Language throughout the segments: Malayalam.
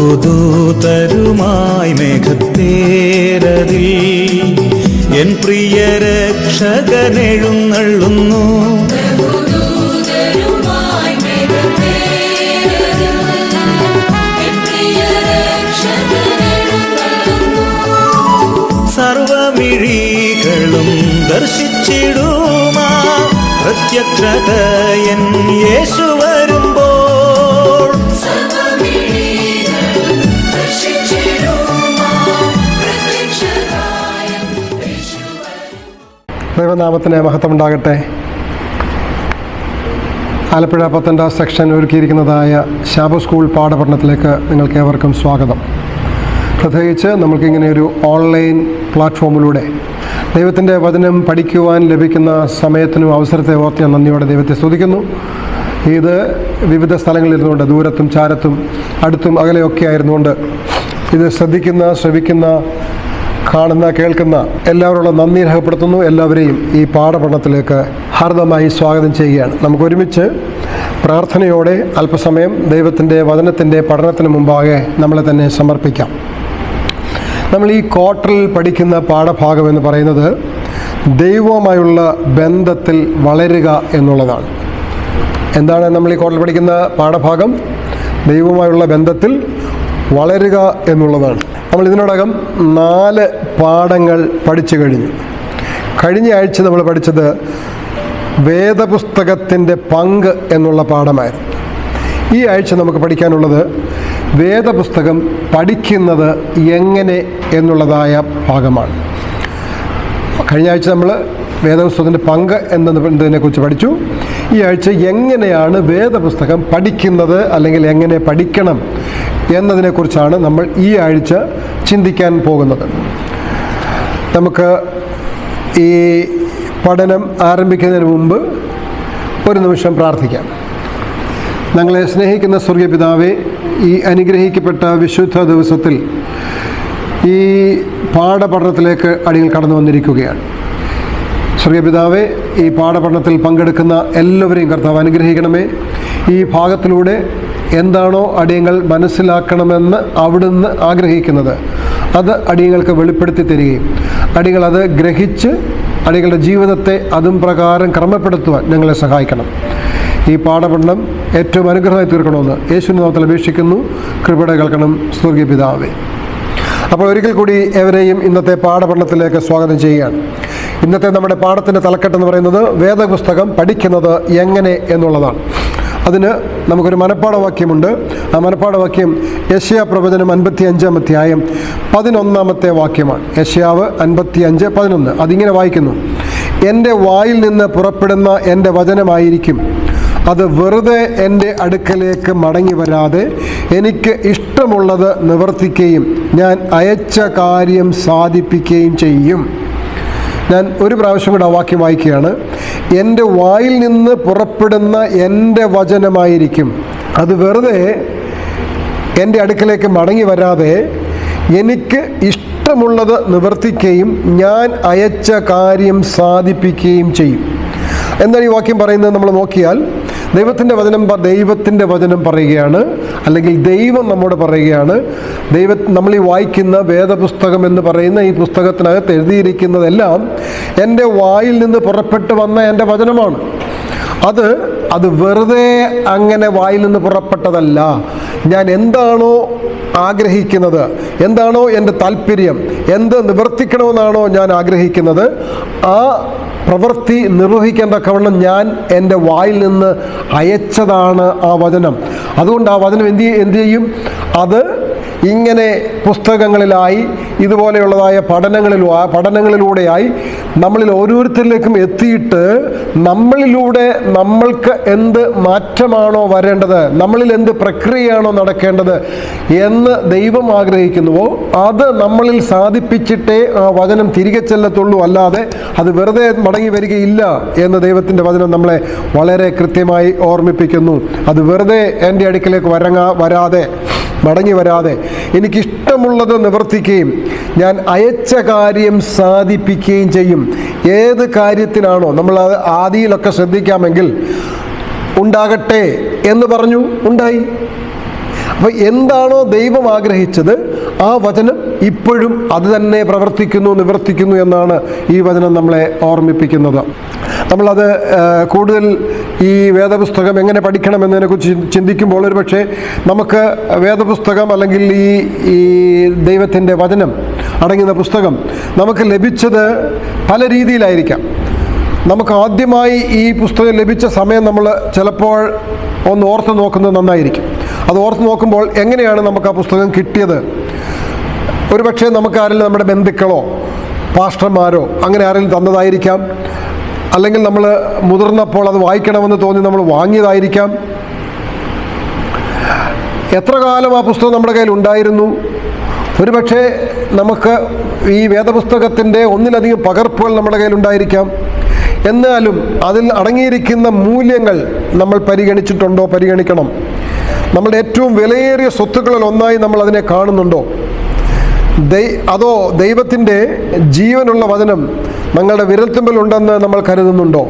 ബഹുദൂതരുമായി മേഘത്തേരതിൽ എൻ പ്രിയ രക്ഷകനെഴുന്നള്ളുന്നു. സർവമിഴികളും ദർശിച്ചിടുമാ പ്രത്യക്ഷത എൻ യേശു വരുമ്പോൾ. ദൈവനാമത്തിന് മഹത്വമുണ്ടാകട്ടെ. ആലപ്പുഴ 10 സെക്ഷൻ ഒരുക്കിയിരിക്കുന്നതായ ശാബ സ്കൂൾ പാഠപഠനത്തിലേക്ക് നിങ്ങൾക്ക് ഏവർക്കും സ്വാഗതം. പ്രത്യേകിച്ച് നമുക്കിങ്ങനെ ഒരു ഓൺലൈൻ പ്ലാറ്റ്ഫോമിലൂടെ ദൈവത്തിൻ്റെ വചനം പഠിക്കുവാൻ ലഭിക്കുന്ന സമയത്തിനും അവസരത്തെ ഓർത്ത് ഞാൻ നന്ദിയോടെ ദൈവത്തെ സ്തുതിക്കുന്നു. ഇത് വിവിധ സ്ഥലങ്ങളിലിരുന്നുകൊണ്ട്, ദൂരത്തും ചാരത്തും അടുത്തും അകലെയൊക്കെ ആയിരുന്നുകൊണ്ട് ഇത് ശ്രവിക്കുന്ന കാണുന്ന കേൾക്കുന്ന എല്ലാവരോടും നന്ദി രേഖപ്പെടുത്തുന്നു. എല്ലാവരെയും ഈ പാഠപഠനത്തിലേക്ക് ഹാർദമായി സ്വാഗതം ചെയ്യുകയാണ്. നമുക്ക് ഒരുമിച്ച് പ്രാർത്ഥനയോടെ അല്പസമയം ദൈവത്തിൻ്റെ വചനത്തിൻ്റെ പഠനത്തിന് മുമ്പാകെ നമ്മളെ തന്നെ സമർപ്പിക്കാം. നമ്മൾ ഈ ക്വാർട്ടറിൽ പഠിക്കുന്ന പാഠഭാഗം എന്ന് പറയുന്നത് ദൈവവുമായുള്ള ബന്ധത്തിൽ വളരുക എന്നുള്ളതാണ്. എന്താണ് നമ്മൾ ഈ ക്വാർട്ടറിൽ പഠിക്കുന്ന പാഠഭാഗം? ദൈവവുമായുള്ള ബന്ധത്തിൽ വളരുക എന്നുള്ളതാണ്. നമ്മൾ ഇതിനോടകം 4 പാഠങ്ങൾ പഠിച്ചു കഴിഞ്ഞു. കഴിഞ്ഞ ആഴ്ച നമ്മൾ പഠിച്ചത് വേദപുസ്തകത്തിൻ്റെ പങ്ക് എന്നുള്ള പാഠമായിരുന്നു. ഈ ആഴ്ച നമുക്ക് പഠിക്കാനുള്ളത് വേദപുസ്തകം പഠിക്കുന്നത് എങ്ങനെ എന്നുള്ളതായ ഭാഗമാണ്. കഴിഞ്ഞ ആഴ്ച നമ്മൾ വേദപുസ്തകത്തിൻ്റെ പങ്ക് എന്നതിനെക്കുറിച്ച് പഠിച്ചു. ഈ ആഴ്ച എങ്ങനെയാണ് വേദപുസ്തകം പഠിക്കുന്നത്, അല്ലെങ്കിൽ എങ്ങനെ പഠിക്കണം എന്നതിനെക്കുറിച്ചാണ് നമ്മൾ ഈ ആഴ്ച ചിന്തിക്കാൻ പോകുന്നത്. നമുക്ക് ഈ പഠനം ആരംഭിക്കുന്നതിന് മുമ്പ് ഒരു നിമിഷം പ്രാർത്ഥിക്കാം. ഞങ്ങളെ സ്നേഹിക്കുന്ന സ്വർഗീയ പിതാവേ, ഈ അനുഗ്രഹിക്കപ്പെട്ട വിശുദ്ധ ദിവസത്തിൽ ഈ പാഠപഠനത്തിലേക്ക് അടികൾ കടന്നു വന്നിരിക്കുകയാണ്. സ്വർഗീയ പിതാവേ, ഈ പാഠപഠനത്തിൽ പങ്കെടുക്കുന്ന എല്ലാവരെയും കർത്താവ് അനുഗ്രഹിക്കണമേ. ഈ ഭാഗത്തിലൂടെ എന്താണോ അടിയങ്ങൾ മനസ്സിലാക്കണമെന്ന് അവിടുന്ന് ആഗ്രഹിക്കുന്നത് അത് അടിയങ്ങൾക്ക് വെളിപ്പെടുത്തി തരികയും അടിയങ്ങൾ അത് ഗ്രഹിച്ച് അടികളുടെ ജീവിതത്തെ അതും പ്രകാരം ക്രമപ്പെടുത്തുവാൻ ഞങ്ങളെ സഹായിക്കണം. ഈ പാഠപഠനം ഏറ്റവും അനുഗ്രഹമായി തീർക്കണമെന്ന് യേശുവിന്റെ നാമത്തിൽ അപേക്ഷിക്കുന്നു. കൃപയുടെ കേൾക്കണം സ്വർഗീയ പിതാവേ. അപ്പോൾ ഒരിക്കൽ കൂടി എവരെയും ഇന്നത്തെ പാഠപഠനത്തിലേക്ക് സ്വാഗതം ചെയ്യുകയാണ്. ഇന്നത്തെ നമ്മുടെ പാഠത്തിൻ്റെ തലക്കെട്ടെന്ന് പറയുന്നത് വേദപുസ്തകം പഠിക്കുന്നത് എങ്ങനെ എന്നുള്ളതാണ്. അതിന് നമുക്കൊരു മനപ്പാഠവാക്യമുണ്ട്. ആ മനപ്പാഠവാക്യം യെശയ്യാ പ്രവചനം 55-ാം അധ്യായം 11-ാമത്തെ വാക്യമാണ്. യെശയ്യാവ് 55:11. അതിങ്ങനെ വായിക്കുന്നു: എൻ്റെ വായിൽ നിന്ന് പുറപ്പെടുന്ന എൻ്റെ വചനമായിരിക്കും, അത് വെറുതെ എൻ്റെ അടുക്കലേക്ക് മടങ്ങി വരാതെ എനിക്ക് ഇഷ്ടമുള്ളത് നിവർത്തിക്കുകയും ഞാൻ അയച്ച കാര്യം സാധിപ്പിക്കുകയും ചെയ്യും. ഞാൻ ഒരു പ്രാവശ്യം കൂടെ ആ വാക്യം വായിക്കുകയാണ്. എൻ്റെ വായിൽ നിന്ന് പുറപ്പെടുന്ന എൻ്റെ വചനമായിരിക്കും, അത് വെറുതെ എൻ്റെ അടുക്കലേക്ക് മടങ്ങി വരാതെ എനിക്ക് ഇഷ്ടമുള്ളത് നിവർത്തിക്കുകയും ഞാൻ അയച്ച കാര്യം സാധിപ്പിക്കുകയും ചെയ്യും. എന്താണ് ഈ വാക്യം പറയുന്നത്? നമ്മൾ നോക്കിയാൽ ദൈവത്തിൻ്റെ വചനം പറയുകയാണ്, അല്ലെങ്കിൽ ദൈവം നമ്മോട് പറയുകയാണ്. നമ്മൾ ഈ വായിക്കുന്ന വേദപുസ്തകം എന്ന് പറയുന്ന ഈ പുസ്തകത്തിനകത്ത് എഴുതിയിരിക്കുന്നതെല്ലാം എൻ്റെ വായിൽ നിന്ന് പുറപ്പെട്ടു വന്ന എൻ്റെ വചനമാണ്. അത് വെറുതെ അങ്ങനെ വായിൽ നിന്ന് പുറപ്പെട്ടതല്ല. ഞാൻ എന്താണോ ആഗ്രഹിക്കുന്നത്, എന്താണോ എൻ്റെ താല്പര്യം, എന്ത് നിവർത്തിക്കണമെന്നാണോ ഞാൻ ആഗ്രഹിക്കുന്നത്, ആ പ്രവൃത്തി നിർവഹിക്കാൻ തക്കവണ്ണം ഞാൻ എൻ്റെ വായിൽ നിന്ന് അയച്ചതാണ് ആ വചനം. അതുകൊണ്ട് ആ വചനം എന്ത് ചെയ്യും? അത് ഇങ്ങനെ പുസ്തകങ്ങളിലായി, ഇതുപോലെയുള്ളതായ പഠനങ്ങളിലൂടെയായി നമ്മളിൽ ഓരോരുത്തരിലേക്കും എത്തിയിട്ട് നമ്മളിലൂടെ നമ്മൾക്ക് എന്ത് മാറ്റമാണോ വരേണ്ടത്, നമ്മളിൽ എന്ത് പ്രക്രിയയാണോ നടക്കേണ്ടത് എന്ന് ദൈവം ആഗ്രഹിക്കുന്നുവോ അത് നമ്മളിൽ സാധിപ്പിച്ചിട്ടേ ആ വചനം തിരികെ ചെല്ലത്തുള്ളൂ. അല്ലാതെ അത് വെറുതെ മടങ്ങി വരികയില്ല എന്ന് ദൈവത്തിൻ്റെ വചനം നമ്മളെ വളരെ കൃത്യമായി ഓർമ്മിപ്പിക്കുന്നു. അത് വെറുതെ എൻ്റെ അടുക്കിലേക്ക് മടങ്ങി വരാതെ എനിക്കിഷ്ടമുള്ളത് നിവർത്തിക്കുകയും ഞാൻ അയച്ച കാര്യം സാധിപ്പിക്കുകയും ചെയ്യും. ഏത് കാര്യത്തിനാണോ നമ്മൾ ആദിയിലൊക്കെ ശ്രദ്ധിക്കാമെങ്കിൽ ഉണ്ടാകട്ടെ എന്ന് പറഞ്ഞു, ഉണ്ടായി. അപ്പോൾ എന്താണോ ദൈവം ആഗ്രഹിച്ചത് ആ വചനം ഇപ്പോഴും അത് തന്നെ പ്രവർത്തിക്കുന്നു, നിവർത്തിക്കുന്നു എന്നാണ് ഈ വചനം നമ്മളെ ഓർമ്മിപ്പിക്കുന്നത്. നമ്മളത് കൂടുതൽ ഈ വേദപുസ്തകം എങ്ങനെ പഠിക്കണം എന്നതിനെക്കുറിച്ച് ചിന്തിക്കുമ്പോൾ ഒരു പക്ഷേ നമുക്ക് വേദപുസ്തകം അല്ലെങ്കിൽ ഈ ദൈവത്തിൻ്റെ വചനം അടങ്ങുന്ന പുസ്തകം നമുക്ക് ലഭിച്ചത് പല രീതിയിലായിരിക്കാം. നമുക്ക് ആദ്യമായി ഈ പുസ്തകം ലഭിച്ച സമയം നമ്മൾ ചിലപ്പോൾ ഒന്ന് ഓർത്ത് നോക്കുന്നത് നന്നായിരിക്കും. അത് ഓർത്ത് നോക്കുമ്പോൾ എങ്ങനെയാണ് നമുക്ക് ആ പുസ്തകം കിട്ടിയത്? ഒരു പക്ഷേ നമുക്ക് ആരെങ്കിലും നമ്മുടെ ബന്ധുക്കളോ പാസ്റ്റർമാരോ അങ്ങനെ ആരെങ്കിലും തന്നതായിരിക്കാം. അല്ലെങ്കിൽ നമ്മൾ മുതിർന്നപ്പോൾ അത് വായിക്കണമെന്ന് തോന്നി നമ്മൾ വാങ്ങിയതായിരിക്കാം. എത്ര കാലം ആ പുസ്തകം നമ്മുടെ കയ്യിൽ ഉണ്ടായിരുന്നു? ഒരു പക്ഷേ നമുക്ക് ഈ വേദപുസ്തകത്തിൻ്റെ ഒന്നിലധികം പകർപ്പുകൾ നമ്മുടെ കയ്യിലുണ്ടായിരിക്കാം. എന്നാലും അതിൽ അടങ്ങിയിരിക്കുന്ന മൂല്യങ്ങൾ നമ്മൾ പരിഗണിച്ചിട്ടുണ്ടോ? പരിഗണിക്കണം. നമ്മുടെ ഏറ്റവും വിലയേറിയ സ്വത്തുക്കളിൽ ഒന്നായി നമ്മൾ അതിനെ കാണുന്നുണ്ടോ? അതോ ദൈവത്തിൻ്റെ ജീവനുള്ള വചനം ഞങ്ങളുടെ വിരൽത്തുമ്പിലുണ്ടെന്ന് നമ്മൾ കരുതുന്നുണ്ടോ?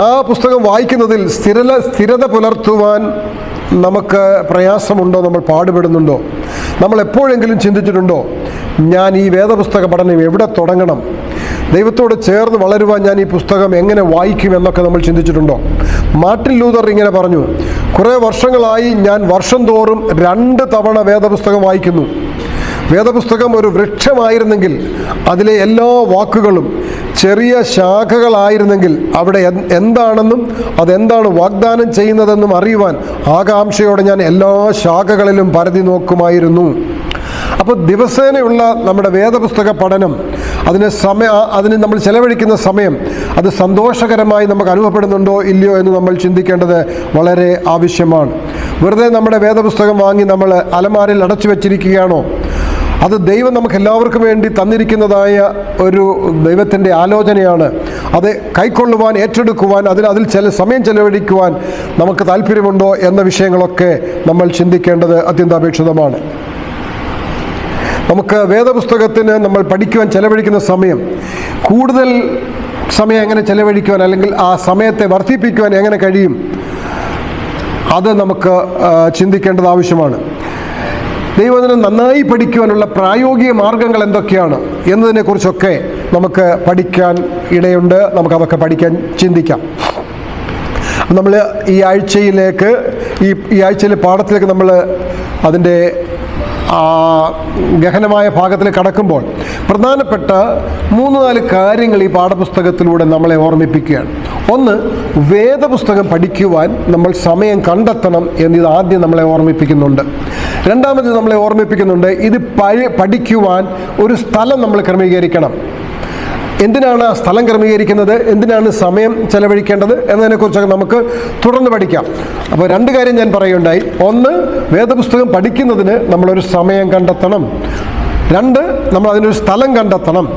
ആ പുസ്തകം വായിക്കുന്നതിൽ സ്ഥിരത പുലർത്തുവാൻ നമുക്ക് പ്രയാസമുണ്ടോ? നമ്മൾ പാടുപെടുന്നുണ്ടോ? നമ്മൾ എപ്പോഴെങ്കിലും ചിന്തിച്ചിട്ടുണ്ടോ, ഞാൻ ഈ വേദപുസ്തക പഠനം എവിടെ തുടങ്ങണം? ദൈവത്തോട് ചേർന്ന് വളരുവാൻ ഞാൻ ഈ പുസ്തകം എങ്ങനെ വായിക്കും എന്നൊക്കെ നമ്മൾ ചിന്തിച്ചിട്ടുണ്ടോ? മാർട്ടിൻ ലൂതർ ഇങ്ങനെ പറഞ്ഞു, കുറേ വർഷങ്ങളായി ഞാൻ വർഷം തോറും 2 തവണ വേദപുസ്തകം വായിക്കുന്നു. വേദപുസ്തകം ഒരു വൃക്ഷമായിരുന്നെങ്കിൽ അതിലെ എല്ലാ വാക്കുകളും ചെറിയ ശാഖകളായിരുന്നെങ്കിൽ അവിടെ എന്താണെന്നും അതെന്താണ് വാഗ്ദാനം ചെയ്യുന്നതെന്നും അറിയുവാൻ ആകാംക്ഷയോടെ ഞാൻ എല്ലാ ശാഖകളിലും പരതി നോക്കുമായിരുന്നു. അപ്പോൾ ദിവസേനയുള്ള നമ്മുടെ വേദപുസ്തക പഠനം, അതിന് നമ്മൾ ചെലവഴിക്കുന്ന സമയം അത് സന്തോഷകരമായി നമുക്ക് അനുഭവപ്പെടുന്നുണ്ടോ ഇല്ലയോ എന്ന് നമ്മൾ ചിന്തിക്കേണ്ടത് വളരെ ആവശ്യമാണ്. വെറുതെ നമ്മുടെ വേദപുസ്തകം വാങ്ങി നമ്മൾ അലമാരയിൽ അടച്ചു വച്ചിരിക്കുകയാണോ? അത് ദൈവം നമുക്ക് എല്ലാവർക്കും വേണ്ടി തന്നിരിക്കുന്നതായ ഒരു ദൈവത്തിൻ്റെ ആലോചനയാണ്. അത് കൈക്കൊള്ളുവാൻ, ഏറ്റെടുക്കുവാൻ, അതിൽ ചില സമയം ചെലവഴിക്കുവാൻ നമുക്ക് താല്പര്യമുണ്ടോ എന്ന വിഷയങ്ങളൊക്കെ നമ്മൾ ചിന്തിക്കേണ്ടത് അത്യന്താപേക്ഷിതമാണ്. നമുക്ക് വേദപുസ്തകത്തിന് നമ്മൾ പഠിക്കുവാൻ ചെലവഴിക്കുന്ന സമയം, കൂടുതൽ സമയം എങ്ങനെ ചെലവഴിക്കുവാൻ അല്ലെങ്കിൽ ആ സമയത്തെ വർദ്ധിപ്പിക്കുവാൻ എങ്ങനെ കഴിയും, അത് നമുക്ക് ചിന്തിക്കേണ്ടത് ആവശ്യമാണ്. ദൈവവചനം നന്നായി പഠിക്കുവാനുള്ള പ്രായോഗിക മാർഗങ്ങൾ എന്തൊക്കെയാണ് എന്നതിനെക്കുറിച്ചൊക്കെ നമുക്ക് പഠിക്കാൻ ഇടയുണ്ട്. നമുക്കതൊക്കെ പഠിക്കാൻ ചിന്തിക്കാം. നമ്മൾ ഈ ആഴ്ചയിലെ പാഠത്തിലേക്ക് നമ്മൾ അതിൻ്റെ ഗഹനമായ ഭാഗത്തിലേക്ക് കടക്കുമ്പോൾ പ്രധാനപ്പെട്ട 3-4 കാര്യങ്ങൾ ഈ പാഠപുസ്തകത്തിലൂടെ നമ്മളെ ഓർമ്മിപ്പിക്കുകയാണ്. ഒന്ന്, വേദപുസ്തകം പഠിക്കുവാൻ നമ്മൾ സമയം കണ്ടെത്തണം എന്നിത് ആദ്യം നമ്മളെ ഓർമ്മിപ്പിക്കുന്നുണ്ട്. രണ്ടാമത് നമ്മളെ ഓർമ്മിപ്പിക്കുന്നുണ്ട്, ഇത് പഠിക്കുവാൻ ഒരു സ്ഥലം നമ്മൾ ക്രമീകരിക്കണം. എന്തിനാണ് ആ സ്ഥലം ക്രമീകരിക്കുന്നത്, എന്തിനാണ് സമയം ചെലവഴിക്കേണ്ടത് എന്നതിനെക്കുറിച്ചൊക്കെ നമുക്ക് തുടർന്ന് പഠിക്കാം. അപ്പോൾ 2 കാര്യം ഞാൻ പറയുകയുണ്ടായി. ഒന്ന്, വേദപുസ്തകം പഠിക്കുന്നതിന് നമ്മളൊരു സമയം കണ്ടെത്തണം. 2, നമ്മൾ അതിനൊരു സ്ഥലം കണ്ടെത്തണം.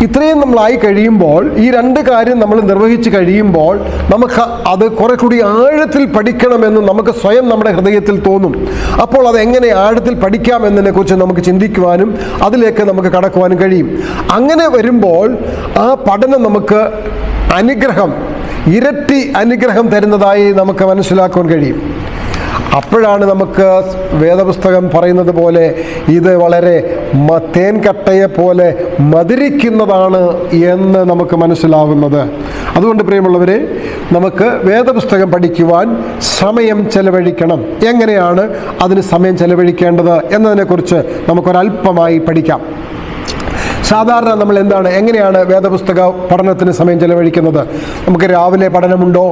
ഇത്രയും നമ്മളായി കഴിയുമ്പോൾ, ഈ 2 കാര്യം നമ്മൾ നിർവഹിച്ച് കഴിയുമ്പോൾ നമുക്ക് അത് കുറെ കൂടി ആഴത്തിൽ പഠിക്കണമെന്ന് നമുക്ക് സ്വയം നമ്മുടെ ഹൃദയത്തിൽ തോന്നും. അപ്പോൾ അതെങ്ങനെ ആഴത്തിൽ പഠിക്കാം എന്നതിനെക്കുറിച്ച് നമുക്ക് ചിന്തിക്കുവാനും അതിലേക്ക് നമുക്ക് കടക്കുവാനും കഴിയും. അങ്ങനെ വരുമ്പോൾ ആ പഠനം നമുക്ക് ഇരട്ടി അനുഗ്രഹം തരുന്നതായി നമുക്ക് മനസ്സിലാക്കുവാൻ കഴിയും. അപ്പോഴാണ് നമുക്ക് വേദപുസ്തകം പറയുന്നത് പോലെ ഇത് വളരെ തേൻകട്ടയെ പോലെ മധുരിക്കുന്നതാണ് എന്ന് നമുക്ക് മനസ്സിലാവുന്നത്. അതുകൊണ്ട് പ്രിയമുള്ളവരെ, നമുക്ക് വേദപുസ്തകം പഠിക്കുവാൻ സമയം ചെലവഴിക്കണം. എങ്ങനെയാണ് അതിന് സമയം ചെലവഴിക്കേണ്ടത് എന്നതിനെക്കുറിച്ച് നമുക്കൊരല്പമായി പഠിക്കാം. സാധാരണ നമ്മൾ എങ്ങനെയാണ് വേദപുസ്തക പഠനത്തിന് സമയം ചെലവഴിക്കുന്നത്? നമുക്ക് രാവിലെ പഠനമുണ്ടോ,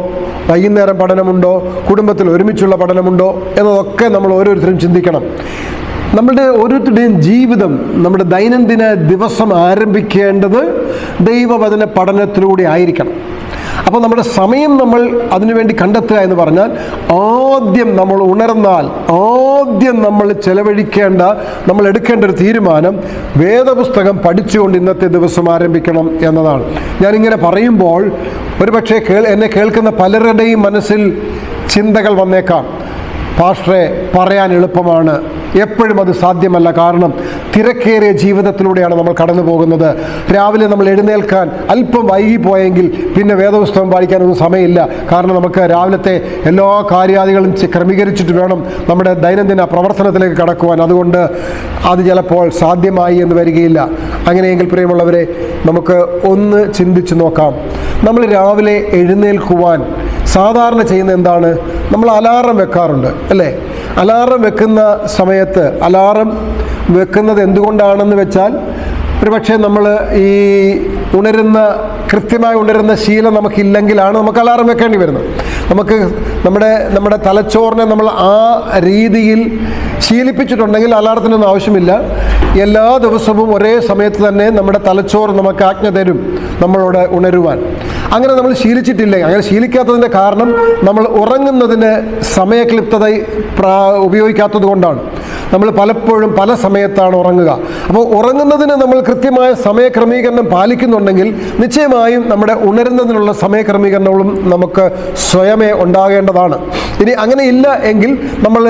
വൈകുന്നേരം പഠനമുണ്ടോ, കുടുംബത്തിൽ ഒരുമിച്ചുള്ള പഠനമുണ്ടോ എന്നതൊക്കെ നമ്മൾ ഓരോരുത്തരും ചിന്തിക്കണം. നമ്മളുടെ ഓരോരുത്തരുടെയും ജീവിതം, നമ്മുടെ ദൈനംദിന ദിവസം ആരംഭിക്കേണ്ടത് ദൈവവചന പഠനത്തിലൂടെ ആയിരിക്കണം. അപ്പോൾ നമ്മുടെ സമയം നമ്മൾ അതിനുവേണ്ടി കണ്ടെത്തുക എന്ന് പറഞ്ഞാൽ, ആദ്യം നമ്മൾ ഉണർന്നാൽ ആദ്യം നമ്മൾ നമ്മൾ എടുക്കേണ്ട ഒരു തീരുമാനം വേദപുസ്തകം പഠിച്ചുകൊണ്ട് ഇന്നത്തെ ദിവസം ആരംഭിക്കണം എന്നതാണ്. ഞാനിങ്ങനെ പറയുമ്പോൾ ഒരുപക്ഷെ എന്നെ കേൾക്കുന്ന പലരുടെയും മനസ്സിൽ ചിന്തകൾ വന്നേക്കാം. പാസ്റ്ററെ, പറയാൻ എളുപ്പമാണ്, എപ്പോഴും അത് സാധ്യമല്ല. കാരണം തിരക്കേറിയ ജീവിതത്തിലൂടെയാണ് നമ്മൾ കടന്നു പോകുന്നത്. രാവിലെ നമ്മൾ എഴുന്നേൽക്കാൻ അല്പം വൈകിപ്പോയെങ്കിൽ പിന്നെ വേദപുസ്തകം വായിക്കാനൊന്നും സമയമില്ല. കാരണം നമുക്ക് രാവിലത്തെ എല്ലാ കാര്യാദികളും ക്രമീകരിച്ചിട്ട് വേണം നമ്മുടെ ദൈനംദിന പ്രവർത്തനത്തിലേക്ക് കടക്കുവാൻ. അതുകൊണ്ട് അത് ചിലപ്പോൾ സാധ്യമായി എന്ന് വരികയില്ല. അങ്ങനെയെങ്കിൽ പ്രിയമുള്ളവരെ, നമുക്ക് ഒന്ന് ചിന്തിച്ച് നോക്കാം. നമ്മൾ രാവിലെ എഴുന്നേൽക്കുവാൻ സാധാരണ ചെയ്യുന്ന എന്താണ്? നമ്മൾ അലാറം വെക്കാറുണ്ട്, അല്ലേ? അലാറം വെക്കുന്ന സമയത്ത് അലാറം വെക്കുന്നത് എന്തുകൊണ്ടാണെന്ന് വെച്ചാൽ, ഒരുപക്ഷെ നമ്മൾ ഈ കൃത്യമായി ഉണരുന്ന ശീലം നമുക്കില്ലെങ്കിലാണ് നമുക്ക് അലാറം വെക്കേണ്ടി വരുന്നത്. നമുക്ക് നമ്മുടെ തലച്ചോറിനെ നമ്മൾ ആ രീതിയിൽ ശീലിപ്പിച്ചിട്ടുണ്ടെങ്കിൽ അലാറത്തിനൊന്നും ആവശ്യമില്ല. എല്ലാ ദിവസവും ഒരേ സമയത്ത് തന്നെ നമ്മുടെ തലച്ചോറ് നമുക്ക് ആജ്ഞ തരും നമ്മളോട് ഉണരുവാൻ. അങ്ങനെ നമ്മൾ ശീലിച്ചിട്ടില്ലേ? അങ്ങനെ ശീലിക്കാത്തതിൻ്റെ കാരണം നമ്മൾ ഉറങ്ങുന്നതിന് സമയക്ലിപ്തത ഉപയോഗിക്കാത്തത് കൊണ്ടാണ്. നമ്മൾ പലപ്പോഴും പല സമയത്താണ് ഉറങ്ങുക. അപ്പോൾ ഉറങ്ങുന്നതിന് നമ്മൾ കൃത്യമായ സമയക്രമീകരണം പാലിക്കുന്നുണ്ടെങ്കിൽ നിശ്ചയമായും നമ്മുടെ ഉണരുന്നതിനുള്ള സമയക്രമീകരണങ്ങളും നമുക്ക് സ്വയമേ ഉണ്ടാകേണ്ടതാണ്. ഇനി അങ്ങനെ ഇല്ല എങ്കിൽ നമ്മൾ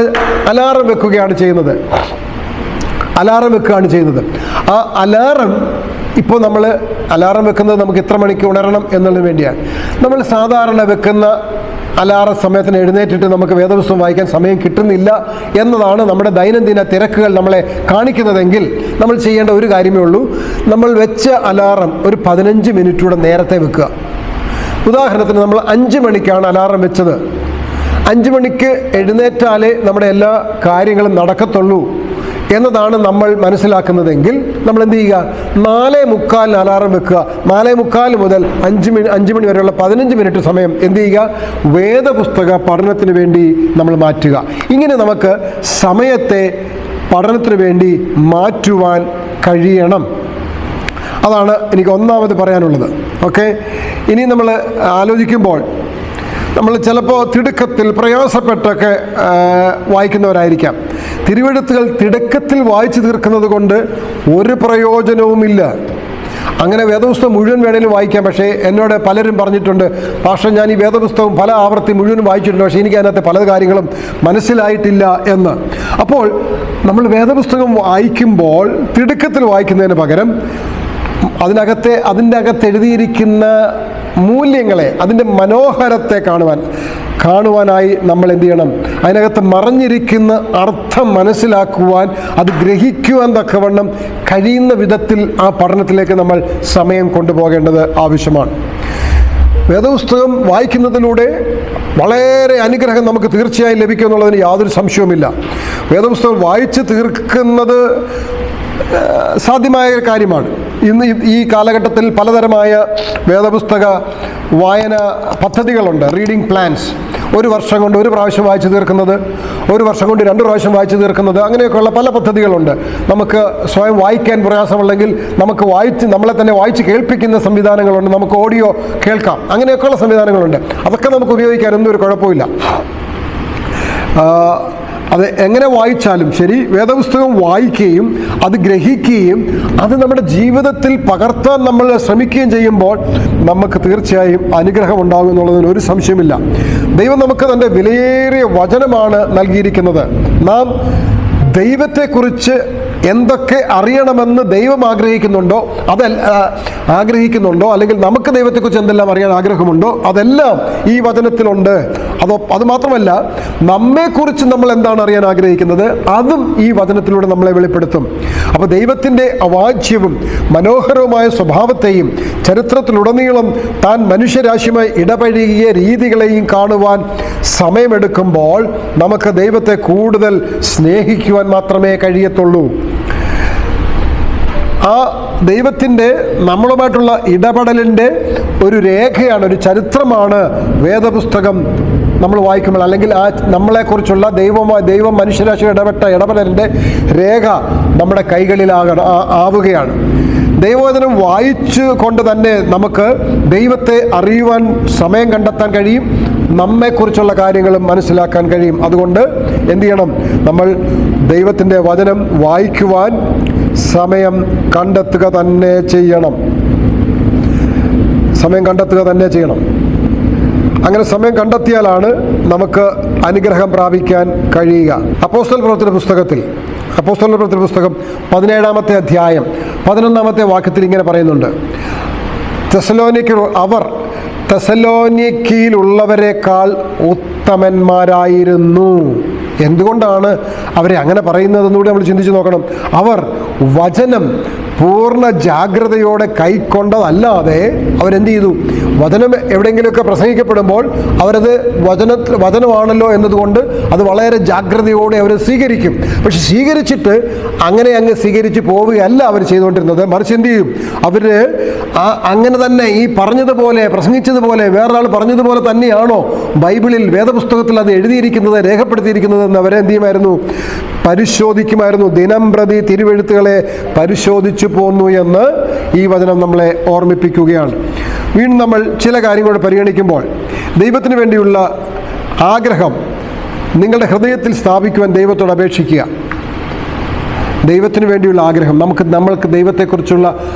അലാറം വെക്കുകയാണ് ചെയ്യുന്നത്. ആ അലാറം ഇപ്പോൾ നമ്മൾ അലാറം വെക്കുന്നത് നമുക്ക് ഇത്ര മണിക്ക് ഉണരണം എന്നുള്ളതിന് വേണ്ടിയാണ്. നമ്മൾ സാധാരണ വെക്കുന്ന അലാറം സമയത്തിന് എഴുന്നേറ്റിട്ട് നമുക്ക് വേദപുസ്തകം വായിക്കാൻ സമയം കിട്ടുന്നില്ല എന്നതാണ് നമ്മുടെ ദൈനംദിന തിരക്കുകൾ നമ്മളെ കാണിക്കുന്നതെങ്കിൽ നമ്മൾ ചെയ്യേണ്ട ഒരു കാര്യമേ ഉള്ളൂ. നമ്മൾ വെച്ച അലാറം ഒരു 15 മിനിറ്റൂടെ നേരത്തെ വെക്കുക. ഉദാഹരണത്തിന് നമ്മൾ 5 മണിക്കാണ് അലാറം വെച്ചത്. 5 മണിക്ക് എഴുന്നേറ്റാലേ നമ്മുടെ എല്ലാ കാര്യങ്ങളും നടക്കത്തുള്ളൂ എന്നതാണ് നമ്മൾ മനസ്സിലാക്കുന്നതെങ്കിൽ നമ്മൾ എന്ത് ചെയ്യുക? 4:45 അലാറം വെക്കുക. 4:45 മുതൽ 5 മണി വരെയുള്ള 15 മിനിറ്റ് സമയം എന്ത് ചെയ്യുക? വേദപുസ്തക പഠനത്തിന് വേണ്ടി നമ്മൾ മാറ്റുക. ഇങ്ങനെ നമുക്ക് സമയത്തെ പഠനത്തിന് വേണ്ടി മാറ്റുവാൻ കഴിയണം. അതാണ് എനിക്ക് ഒന്നാമത് പറയാനുള്ളത്. ഓക്കെ, ഇനി നമ്മൾ ആലോചിക്കുമ്പോൾ നമ്മൾ ചിലപ്പോൾ തിടുക്കത്തിൽ പ്രയാസപ്പെട്ടൊക്കെ വായിക്കുന്നവരായിരിക്കാം. തിരുവെഴുത്തുകൾ തിടുക്കത്തിൽ വായിച്ചു തീർക്കുന്നത് കൊണ്ട് ഒരു പ്രയോജനവുമില്ല. അങ്ങനെ വേദപുസ്തകം മുഴുവൻ വേണേലും വായിക്കാം. പക്ഷേ എന്നോട് പലരും പറഞ്ഞിട്ടുണ്ട്, പക്ഷേ ഞാൻ ഈ വേദപുസ്തകം പല ആവർത്തി മുഴുവനും വായിച്ചിട്ടുണ്ട്, പക്ഷേ എനിക്ക് അതിനകത്ത് പല കാര്യങ്ങളും മനസ്സിലായിട്ടില്ല എന്ന്. അപ്പോൾ നമ്മൾ വേദപുസ്തകം വായിക്കുമ്പോൾ തിടുക്കത്തിൽ വായിക്കുന്നതിന് പകരം അതിൻ്റെ അകത്ത് എഴുതിയിരിക്കുന്ന മൂല്യങ്ങളെ, അതിൻ്റെ മനോഹരത്തെ കാണുവാനായി നമ്മൾ എന്ത് ചെയ്യണം? അതിനകത്ത് മറഞ്ഞിരിക്കുന്ന അർത്ഥം മനസ്സിലാക്കുവാൻ, അത് ഗ്രഹിക്കുവാൻ തക്കവണ്ണം കഴിയുന്ന വിധത്തിൽ ആ പഠനത്തിലേക്ക് നമ്മൾ സമയം കൊണ്ടുപോകേണ്ടത് ആവശ്യമാണ്. വേദപുസ്തകം വായിക്കുന്നതിലൂടെ വളരെ അനുഗ്രഹം നമുക്ക് തീർച്ചയായും ലഭിക്കും എന്നുള്ളതിന് യാതൊരു സംശയവുമില്ല. വേദപുസ്തകം വായിച്ച് തീർക്കുന്നത് സാധ്യമായ ഒരു കാര്യമാണ്. ഇന്ന് ഈ കാലഘട്ടത്തിൽ പലതരമായ വേദപുസ്തക വായന പദ്ധതികളുണ്ട്. Reading plans. 1 വർഷം കൊണ്ട് 1 പ്രാവശ്യം വായിച്ചു തീർക്കുന്നത്, 1 വർഷം കൊണ്ട് 2 പ്രാവശ്യം വായിച്ചു തീർക്കുന്നത്, അങ്ങനെയൊക്കെയുള്ള പല പദ്ധതികളുണ്ട്. നമുക്ക് സ്വയം വായിക്കാൻ പ്രയാസമുണ്ടെങ്കിൽ നമുക്ക് നമ്മളെ തന്നെ വായിച്ച് കേൾപ്പിക്കുന്ന സംവിധാനങ്ങളുണ്ട്. നമുക്ക് ഓഡിയോ കേൾക്കാം. അങ്ങനെയൊക്കെയുള്ള സംവിധാനങ്ങളുണ്ട്. അതൊക്കെ നമുക്ക് ഉപയോഗിക്കാനൊന്നും ഒരു കുഴപ്പമില്ല. അത് എങ്ങനെ വായിച്ചാലും ശരി, വേദപുസ്തകം വായിക്കുകയും അത് ഗ്രഹിക്കുകയും അത് നമ്മുടെ ജീവിതത്തിൽ പകർത്താൻ നമ്മൾ ശ്രമിക്കുകയും ചെയ്യുമ്പോൾ നമുക്ക് തീർച്ചയായും അനുഗ്രഹം ഉണ്ടാകും എന്നുള്ളതിന് ഒരു സംശയമില്ല. ദൈവം നമുക്ക് തൻ്റെ വിലയേറിയ വചനമാണ് നൽകിയിരിക്കുന്നത്. നാം ദൈവത്തെക്കുറിച്ച് എന്തൊക്കെ അറിയണമെന്ന് ദൈവം ആഗ്രഹിക്കുന്നുണ്ടോ അല്ലെങ്കിൽ നമുക്ക് ദൈവത്തെക്കുറിച്ച് എന്തെല്ലാം അറിയാൻ ആഗ്രഹമുണ്ടോ അതെല്ലാം ഈ വചനത്തിലുണ്ട്. അത് മാത്രമല്ല, നമ്മെക്കുറിച്ച് നമ്മൾ എന്താണ് അറിയാൻ ആഗ്രഹിക്കുന്നത് അതും ഈ വചനത്തിലൂടെ നമ്മളെ വെളിപ്പെടുത്തും. അപ്പോൾ ദൈവത്തിൻ്റെ അവാച്യവും മനോഹരവുമായ സ്വഭാവത്തെയും ചരിത്രത്തിലുടനീളം താൻ മനുഷ്യരാശിയുമായി ഇടപഴകിയ രീതികളെയും കാണുവാൻ സമയമെടുക്കുമ്പോൾ നമുക്ക് ദൈവത്തെ കൂടുതൽ സ്നേഹിക്കുവാൻ മാത്രമേ കഴിയത്തുള്ളൂ. ആ ദൈവത്തിൻ്റെ നമ്മളുമായിട്ടുള്ള ഇടപെടലിൻ്റെ ഒരു രേഖയാണ്, ഒരു ചരിത്രമാണ് വേദപുസ്തകം നമ്മൾ വായിക്കുമ്പോൾ. അല്ലെങ്കിൽ ആ നമ്മളെക്കുറിച്ചുള്ള ദൈവം മനുഷ്യരാശി ഇടപെടലിൻ്റെ രേഖ നമ്മുടെ കൈകളിലാവുകയാണ്. ദൈവവചനം വായിച്ചു കൊണ്ട് തന്നെ നമുക്ക് ദൈവത്തെ അറിയുവാൻ സമയം കണ്ടെത്താൻ കഴിയും, നമ്മെക്കുറിച്ചുള്ള കാര്യങ്ങളും മനസ്സിലാക്കാൻ കഴിയും. അതുകൊണ്ട് എന്ത് ചെയ്യണം? നമ്മൾ ദൈവത്തിൻ്റെ വചനം വായിക്കുവാൻ സമയം കണ്ടെത്തുക തന്നെ ചെയ്യണം. അങ്ങനെ സമയം കണ്ടെത്തിയാലാണ് നമുക്ക് അനുഗ്രഹം പ്രാപിക്കാൻ കഴിയുക. അപ്പോസ്തല പ്രവൃത്തിയുടെ പുസ്തകത്തിൽ അപ്പോസ്തലരുടെ പ്രവൃത്തി പുസ്തകം 17-ാമത്തെ അധ്യായം 11-ാമത്തെ വാക്യത്തിൽ ഇങ്ങനെ പറയുന്നുണ്ട്, അവർ തെസലോനിക്കയിലുള്ളവരെക്കാൾ ഉത്തമന്മാരായിരുന്നു. എന്തുകൊണ്ടാണ് അവരെ അങ്ങനെ പറയുന്നതെന്നുകൂടി നമ്മൾ ചിന്തിച്ച് നോക്കണം. അവർ വചനം പൂർണ്ണ ജാഗ്രതയോടെ കൈക്കൊണ്ടതല്ലാതെ അവരെന്ത് ചെയ്തു? വചനം എവിടെയെങ്കിലുമൊക്കെ പ്രസംഗിക്കപ്പെടുമ്പോൾ അവരത് വചനമാണല്ലോ എന്നതുകൊണ്ട് അത് വളരെ ജാഗ്രതയോടെ അവർ സ്വീകരിക്കും. പക്ഷെ സ്വീകരിച്ചിട്ട് അങ്ങ് സ്വീകരിച്ച് പോവുകയല്ല അവർ ചെയ്തുകൊണ്ടിരുന്നത്. മറിച്ച് എന്ത് ചെയ്യും? അവർ അങ്ങനെ തന്നെ ഈ പറഞ്ഞതുപോലെ പ്രസംഗിച്ചതുപോലെ വേറൊരാൾ പറഞ്ഞതുപോലെ തന്നെയാണോ ബൈബിളിൽ വേദപുസ്തകത്തിൽ അത് എഴുതിയിരിക്കുന്നത്, രേഖപ്പെടുത്തിയിരിക്കുന്നത് എന്ന് അവരെ എന്ത് ചെയ്യുമായിരുന്നു? പരിശോധിക്കുമായിരുന്നു. ദിനം പ്രതി തിരുവെഴുത്തുകളെ പരിശോധിച്ചു പോന്നു എന്ന് ഈ വചനം നമ്മളെ ഓർമ്മിപ്പിക്കുകയാണ്. വീണ്ടും നമ്മൾ ചില കാര്യങ്ങൾ പരിഗണിക്കുമ്പോൾ ദൈവത്തിന് വേണ്ടിയുള്ള ആഗ്രഹം നിങ്ങളുടെ ഹൃദയത്തിൽ സ്ഥാപിക്കുവാൻ ദൈവത്തോട് അപേക്ഷിക്കുക. ദൈവത്തിന് വേണ്ടിയുള്ള ആഗ്രഹം, നമ്മൾക്ക് ദൈവത്തെക്കുറിച്ചുള്ള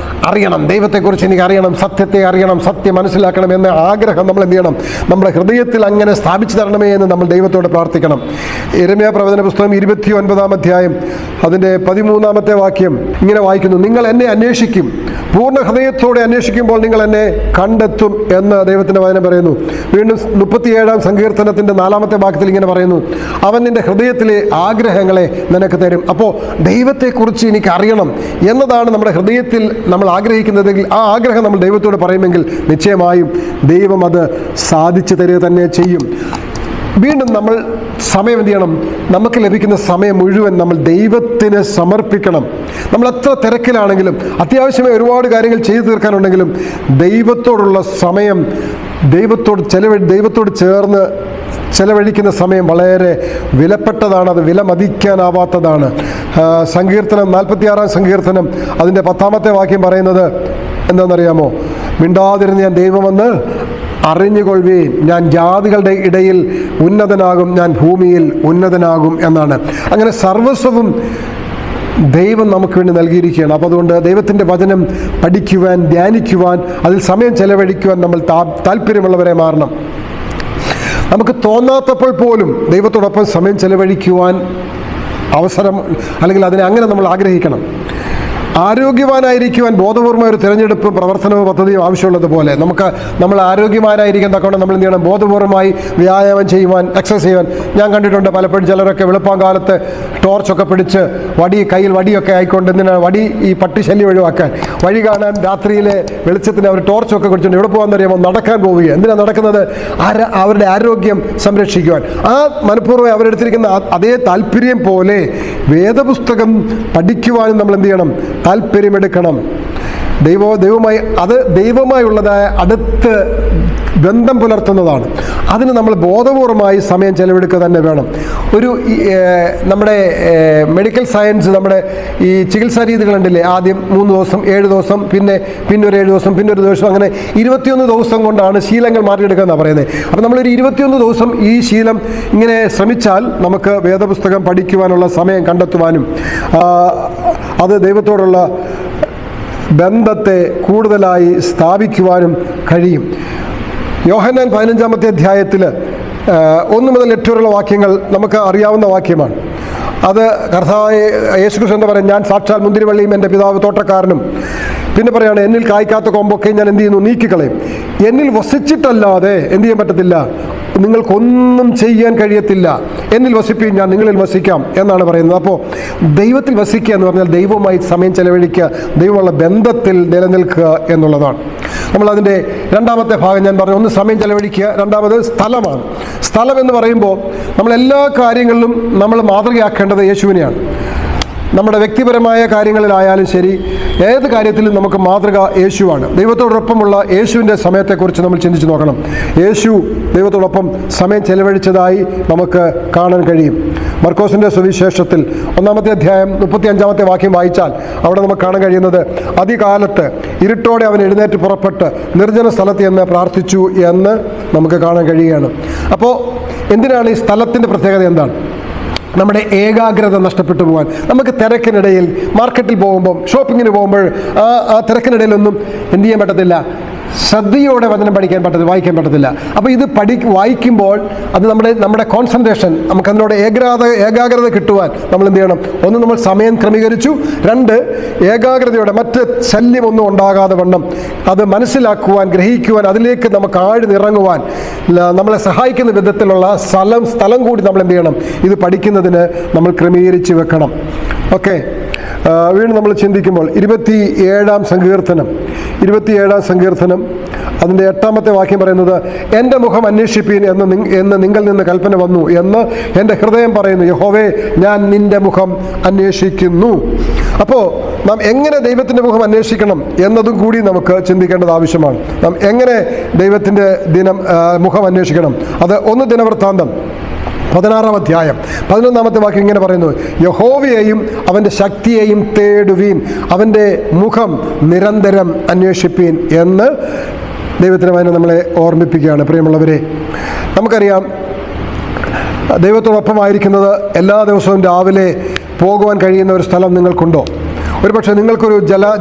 അറിയണം, ദൈവത്തെക്കുറിച്ച് എനിക്ക് അറിയണം, സത്യത്തെ അറിയണം, സത്യം മനസ്സിലാക്കണം എന്ന ആഗ്രഹം നമ്മൾ എന്ത് ചെയ്യണം? നമ്മുടെ ഹൃദയത്തിൽ അങ്ങനെ സ്ഥാപിച്ചു തരണമേ എന്ന് നമ്മൾ ദൈവത്തോട് പ്രാർത്ഥിക്കണം. യിരെമ്യാ പ്രവചന പുസ്തകം 29-ാം അധ്യായം അതിൻ്റെ 13-ാമത്തെ വാക്യം ഇങ്ങനെ വായിക്കുന്നു, നിങ്ങൾ എന്നെ അന്വേഷിക്കും, പൂർണ്ണ ഹൃദയത്തോടെ അന്വേഷിക്കുമ്പോൾ നിങ്ങൾ എന്നെ കണ്ടെത്തും എന്ന് ദൈവത്തിൻ്റെ വചനം പറയുന്നു. വീണ്ടും 37-ാം സങ്കീർത്തനത്തിൻ്റെ 4-ാമത്തെ വാക്യത്തിൽ ഇങ്ങനെ പറയുന്നു, അവൻ നിൻ്റെ ഹൃദയത്തിലെ ആഗ്രഹങ്ങളെ നിനക്ക് തരും. അപ്പോൾ ദൈവത്തെക്കുറിച്ച് എനിക്ക് അറിയണം എന്നതാണ് നമ്മുടെ ഹൃദയത്തിൽ നമ്മൾ ആഗ്രഹിക്കുന്നതെങ്കിൽ ആ ആഗ്രഹം നമ്മൾ ദൈവത്തോട് പറയുമെങ്കിൽ നിശ്ചയമായും ദൈവം അത് സാധിച്ചു തരിക തന്നെ ചെയ്യും. വീണ്ടും നമ്മൾ സമയം എന്ത് ചെയ്യണം? നമുക്ക് ലഭിക്കുന്ന സമയം മുഴുവൻ നമ്മൾ ദൈവത്തിന് സമർപ്പിക്കണം. നമ്മൾ എത്ര തിരക്കിലാണെങ്കിലും അത്യാവശ്യമായി ഒരുപാട് കാര്യങ്ങൾ ചെയ്തു തീർക്കാനുണ്ടെങ്കിലും ദൈവത്തോടുള്ള സമയം ദൈവത്തോട് ചേർന്ന് ചെലവഴിക്കുന്ന സമയം വളരെ വിലപ്പെട്ടതാണ്. അത് വിലമതിക്കാനാവാത്തതാണ്. സങ്കീർത്തനം 46-ാം സങ്കീർത്തനം അതിൻ്റെ 10-ാമത്തെ വാക്യം പറയുന്നത് എന്താണെന്നറിയാമോ? മിണ്ടാതിരുന്ന് ഞാൻ ദൈവമെന്ന് അറിഞ്ഞുകൊള്ളുവീൻ, ഞാൻ ജാതികളുടെ ഇടയിൽ ഉന്നതനാകും, ഞാൻ ഭൂമിയിൽ ഉന്നതനാകും എന്നാണ്. അങ്ങനെ സർവസ്വവും ദൈവം നമുക്ക് വേണ്ടി നൽകിയിരിക്കുകയാണ്. അപ്പോൾ അതുകൊണ്ട് ദൈവത്തിൻ്റെ വചനം പഠിക്കുവാൻ, ധ്യാനിക്കുവാൻ, അതിൽ സമയം ചെലവഴിക്കുവാൻ നമ്മൾ താല്പര്യമുള്ളവരെ മാറണം. നമുക്ക് തോന്നാത്തപ്പോൾ പോലും ദൈവത്തോടൊപ്പം സമയം ചെലവഴിക്കുവാൻ അവസരം, അല്ലെങ്കിൽ അതിനെ അങ്ങനെ നമ്മൾ ആഗ്രഹിക്കണം. ആരോഗ്യവാനായിരിക്കുവാൻ ബോധപൂർവമായ ഒരു തിരഞ്ഞെടുപ്പും പ്രവർത്തനവും പദ്ധതിയും ആവശ്യമുള്ളതുപോലെ നമ്മൾ ആരോഗ്യവാനായിരിക്കാൻ തക്കവണ്ണം നമ്മൾ എന്ത് ചെയ്യണം? ബോധപൂർവമായി വ്യായാമം ചെയ്യുവാൻ, എക്സസൈസ് ചെയ്യുവാൻ. ഞാൻ കണ്ടിട്ടുണ്ട് പലപ്പോഴും ചിലരൊക്കെ വെളുപ്പാങ്കാലത്ത് ടോർച്ചൊക്കെ പിടിച്ച് കയ്യിൽ വടിയൊക്കെ ആയിക്കൊണ്ട് വടി ഈ പട്ടിശല്യം ഒഴിവാക്കാൻ, വഴി കാണാൻ രാത്രിയിലെ വെളിച്ചത്തിന് അവർ ടോർച്ചൊക്കെ പിടിച്ചുകൊണ്ട് എവിടെ പോകാമെന്നറിയാമോ? നടക്കാൻ പോവുക. എന്തിനാണ് നടക്കുന്നത്? അവരുടെ ആരോഗ്യം സംരക്ഷിക്കുവാൻ. ആ മനഃപൂർവ്വം അവരെടുത്തിരിക്കുന്ന അതേ താല്പര്യം പോലെ വേദപുസ്തകം പഠിക്കുവാനും നമ്മൾ എന്ത് ചെയ്യണം? താല്പര്യമെടുക്കണം. ദൈവമായുള്ളതായ അടുത്ത് ബന്ധം പുലർത്തുന്നതാണ്. അതിന് നമ്മൾ ബോധപൂർവമായി സമയം ചെലവെടുക്കുക തന്നെ വേണം. നമ്മുടെ മെഡിക്കൽ സയൻസ്, നമ്മുടെ ഈ ചികിത്സാ രീതികളുണ്ടല്ലേ, ആദ്യം 3 ദിവസം, 7 ദിവസം, പിന്നെ ഒരു 7 ദിവസം, പിന്നെ ഒരു ദിവസം, അങ്ങനെ 21 ദിവസം കൊണ്ടാണ് ശീലങ്ങൾ മാറ്റിയെടുക്കുക എന്നാണ് പറയുന്നത്. അപ്പോൾ നമ്മളൊരു 21 ദിവസം ഈ ശീലം ഇങ്ങനെ ശ്രമിച്ചാൽ നമുക്ക് വേദപുസ്തകം പഠിക്കുവാനുള്ള സമയം കണ്ടെത്തുവാനും അത് ദൈവത്തോടുള്ള ബന്ധത്തെ കൂടുതലായി സ്ഥാപിക്കുവാനും കഴിയും. യോഹന്നാൻ 15-ാമത്തെ അധ്യായത്തിൽ 1 മുതൽ 8 വരെയുള്ള വാക്യങ്ങൾ നമുക്ക് അറിയാവുന്ന വാക്യമാണ്. അത് കർത്താവായ യേശുക്രിസ്തു എന്താ പറയുക? ഞാൻ സാക്ഷാൽ മുന്തിരിവള്ളിയും എൻ്റെ പിതാവ് തോട്ടക്കാരനും. പിന്നെ പറയാണ്, എന്നിൽ കായ്ക്കാത്ത കൊമ്പൊക്കെ ഞാൻ എന്ത് ചെയ്യുന്നു? നീക്കിക്കളയും. എന്നിൽ വസിച്ചിട്ടല്ലാതെ എന്ത് ചെയ്യാൻ പറ്റത്തില്ല? നിങ്ങൾക്കൊന്നും ചെയ്യാൻ കഴിയത്തില്ല. എന്നിൽ വസിപ്പീൻ, ഞാൻ നിങ്ങളിൽ വസിക്കാം എന്നാണ് പറയുന്നത്. അപ്പോൾ ദൈവത്തിൽ വസിക്കുക എന്ന് പറഞ്ഞാൽ ദൈവവുമായി സമയം ചെലവഴിക്കുക, ദൈവമുള്ള ബന്ധത്തിൽ നിലനിൽക്കുക എന്നുള്ളതാണ്. നമ്മളതിൻ്റെ 2-ാമത്തെ ഭാഗം ഞാൻ പറഞ്ഞു. ഒന്ന് സമയം ചെലവഴിക്കുക, 2-ാമത് സ്ഥലമാണ്. സ്ഥലം എന്ന് പറയുമ്പോൾ നമ്മളെല്ലാ കാര്യങ്ങളിലും നമ്മൾ മാതൃകയാക്കേണ്ടത് യേശുവിനെയാണ്. നമ്മുടെ വ്യക്തിപരമായ കാര്യങ്ങളിലായാലും ശരി, ഏത് കാര്യത്തിലും നമുക്ക് മാതൃക യേശുവാണ്. ദൈവത്തോടൊപ്പമുള്ള യേശുവിൻ്റെ സമയത്തെക്കുറിച്ച് നമ്മൾ ചിന്തിച്ച് നോക്കണം. യേശു ദൈവത്തോടൊപ്പം സമയം ചെലവഴിച്ചതായി നമുക്ക് കാണാൻ കഴിയും. മർക്കോസിൻ്റെ സുവിശേഷത്തിൽ 1-ാമത്തെ അധ്യായം 35-ാമത്തെ വാക്യം വായിച്ചാൽ അവിടെ നമുക്ക് കാണാൻ കഴിയുന്നത്, അതികാലത്ത് ഇരുട്ടോടെ അവൻ എഴുന്നേറ്റ് പുറപ്പെട്ട് നിർജ്ജന സ്ഥലത്ത് എന്ന് പ്രാർത്ഥിച്ചു എന്ന് നമുക്ക് കാണാൻ കഴിയുകയാണ്. അപ്പോൾ എന്തിനാണ് ഈ സ്ഥലത്തിൻ്റെ പ്രത്യേകത? എന്താണ്? നമ്മുടെ ഏകാഗ്രത നഷ്ടപ്പെട്ടു പോകാൻ. നമുക്ക് തിരക്കിനിടയിൽ മാർക്കറ്റിൽ പോകുമ്പോൾ, ഷോപ്പിങ്ങിന് പോകുമ്പോൾ ആ തിരക്കിനിടയിലൊന്നും എന്ത് ചെയ്യാൻ പറ്റത്തില്ല, ശ്രദ്ധയോടെ വചനം വായിക്കാൻ പറ്റത്തില്ല. അപ്പോൾ ഇത് വായിക്കുമ്പോൾ അത് നമ്മുടെ കോൺസെൻട്രേഷൻ, നമുക്കതിനോട് ഏകാഗ്രത കിട്ടുവാൻ നമ്മൾ എന്ത് ചെയ്യണം? ഒന്ന്, നമ്മൾ സമയം ക്രമീകരിച്ചു. രണ്ട്, ഏകാഗ്രതയോടെ മറ്റ് ശല്യമൊന്നും ഉണ്ടാകാതെ വണ്ണം അത് മനസ്സിലാക്കുവാൻ, ഗ്രഹിക്കുവാൻ, അതിലേക്ക് നമുക്ക് ആഴ്ന്നിറങ്ങുവാൻ നമ്മളെ സഹായിക്കുന്ന വിധത്തിലുള്ള സ്ഥലം കൂടി നമ്മൾ എന്ത് ചെയ്യണം? ഇത് പഠിക്കുന്നതിന് നമ്മൾ ക്രമീകരിച്ച് വെക്കണം. ഓക്കെ, വീണ്ടും നമ്മൾ ചിന്തിക്കുമ്പോൾ 27-ാം സങ്കീർത്തനം അതിൻ്റെ 8-ാമത്തെ വാക്യം പറയുന്നത്, എൻ്റെ മുഖം അന്വേഷിപ്പീൻ എന്ന് നിങ്ങൾ നിന്ന് കൽപ്പന വന്നു എന്ന് എൻ്റെ ഹൃദയം പറയുന്നു. യഹോവേ, ഞാൻ നിൻ്റെ മുഖം അന്വേഷിക്കുന്നു. അപ്പോൾ നാം എങ്ങനെ ദൈവത്തിൻ്റെ മുഖം അന്വേഷിക്കണം എന്നതും കൂടി നമുക്ക് ചിന്തിക്കേണ്ടത് ആവശ്യമാണ്. നാം എങ്ങനെ ദൈവത്തിൻ്റെ മുഖം അന്വേഷിക്കണം? അത് 1 ദിനവൃത്താന്തം 16-ാം അധ്യായം 11-ാമത്തെ വാക്യം ഇങ്ങനെ പറയുന്നു, യഹോവയെയും അവൻ്റെ ശക്തിയെയും തേടുവീൻ, അവൻ്റെ മുഖം നിരന്തരം അന്വേഷിപ്പീൻ എന്ന് ദൈവത്തിൻ്റെ വചനം നമ്മളെ ഓർമ്മിപ്പിക്കുകയാണ്. പ്രിയമുള്ളവരെ, നമുക്കറിയാം ദൈവത്തോടൊപ്പമായിരിക്കുന്നത് എല്ലാ ദിവസവും രാവിലെ പോകുവാൻ കഴിയുന്ന ഒരു സ്ഥലം നിങ്ങൾക്കുണ്ടോ? ഒരുപക്ഷെ നിങ്ങൾക്കൊരു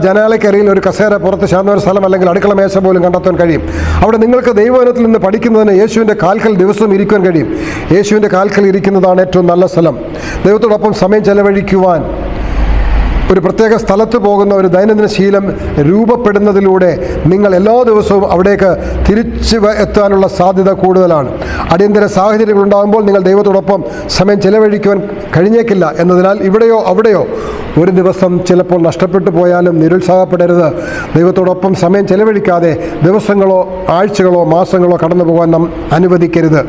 ജനാലയ്ക്കരിയിൽ ഒരു കസേര പുറത്ത് ശാന്ത ഒരു സ്ഥലം, അല്ലെങ്കിൽ അടുക്കള മേശ പോലും കണ്ടെത്താൻ കഴിയും. അവിടെ നിങ്ങൾക്ക് ദൈവവചനത്തിൽ നിന്ന് പഠിക്കുന്നതിന് യേശുവിൻ്റെ കാൽക്കൽ ദിവസവും ഇരിക്കുവാൻ കഴിയും. യേശുവിൻ്റെ കാൽക്കൽ ഇരിക്കുന്നതാണ് ഏറ്റവും നല്ല സ്ഥലം. ദൈവത്തോടൊപ്പം സമയം ചെലവഴിക്കുവാൻ ഒരു പ്രത്യേക സ്ഥലത്ത് പോകുന്ന ഒരു ദൈനംദിന ശീലം രൂപപ്പെടുന്നതിലൂടെ നിങ്ങൾ എല്ലാ ദിവസവും അവിടേക്ക് തിരിച്ചു എത്താനുള്ള സാധ്യത കൂടുതലാണ്. അടിയന്തര സാഹചര്യങ്ങൾ ഉണ്ടാകുമ്പോൾ നിങ്ങൾ ദൈവത്തോടൊപ്പം സമയം ചെലവഴിക്കുവാൻ കഴിഞ്ഞേക്കില്ല എന്നതിനാൽ ഇവിടെയോ അവിടെയോ ഒരു ദിവസം ചിലപ്പോൾ നഷ്ടപ്പെട്ടു പോയാലും നിരുത്സാഹപ്പെടരുത്. ദൈവത്തോടൊപ്പം സമയം ചെലവഴിക്കാതെ ദിവസങ്ങളോ ആഴ്ചകളോ മാസങ്ങളോ കടന്നു പോകാൻ നാം അനുവദിക്കരുത്.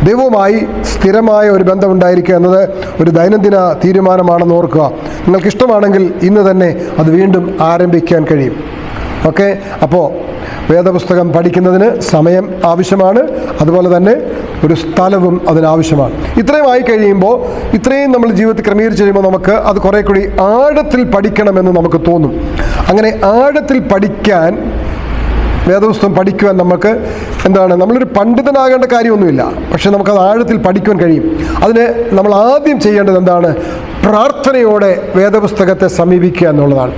ദൈവവുമായി സ്ഥിരമായ ഒരു ബന്ധമുണ്ടായിരിക്കുക എന്നത് ഒരു ദൈനംദിന തീരുമാനമാണെന്ന് ഓർക്കുക. നിങ്ങൾക്കിഷ്ടമാണെങ്കിൽ ഇന്ന് തന്നെ അത് വീണ്ടും ആരംഭിക്കാൻ കഴിയും. ഓക്കെ, അപ്പോൾ വേദപുസ്തകം പഠിക്കുന്നതിന് സമയം ആവശ്യമാണ്, അതുപോലെ തന്നെ ഒരു സ്ഥലവും അതിനാവശ്യമാണ്. ഇത്രയും ആയി കഴിയുമ്പോൾ, ഇത്രയും നമ്മൾ ജീവിതത്തിൽ ക്രമീകരിച്ച് കഴിയുമ്പോൾ നമുക്ക് അത് കുറേ കൂടി ആഴത്തിൽ പഠിക്കണമെന്ന് നമുക്ക് തോന്നും. അങ്ങനെ ആഴത്തിൽ പഠിക്കാൻ, വേദപുസ്തകം പഠിക്കുവാൻ നമുക്ക് നമ്മളൊരു പണ്ഡിതനാകേണ്ട കാര്യമൊന്നുമില്ല, പക്ഷെ നമുക്കത് ആഴത്തിൽ പഠിക്കുവാൻ കഴിയും. അതിന് നമ്മൾ ആദ്യം ചെയ്യേണ്ടത് എന്താണ്? പ്രാർത്ഥനയോടെ വേദപുസ്തകത്തെ സമീപിക്കുക എന്നുള്ളതാണ്.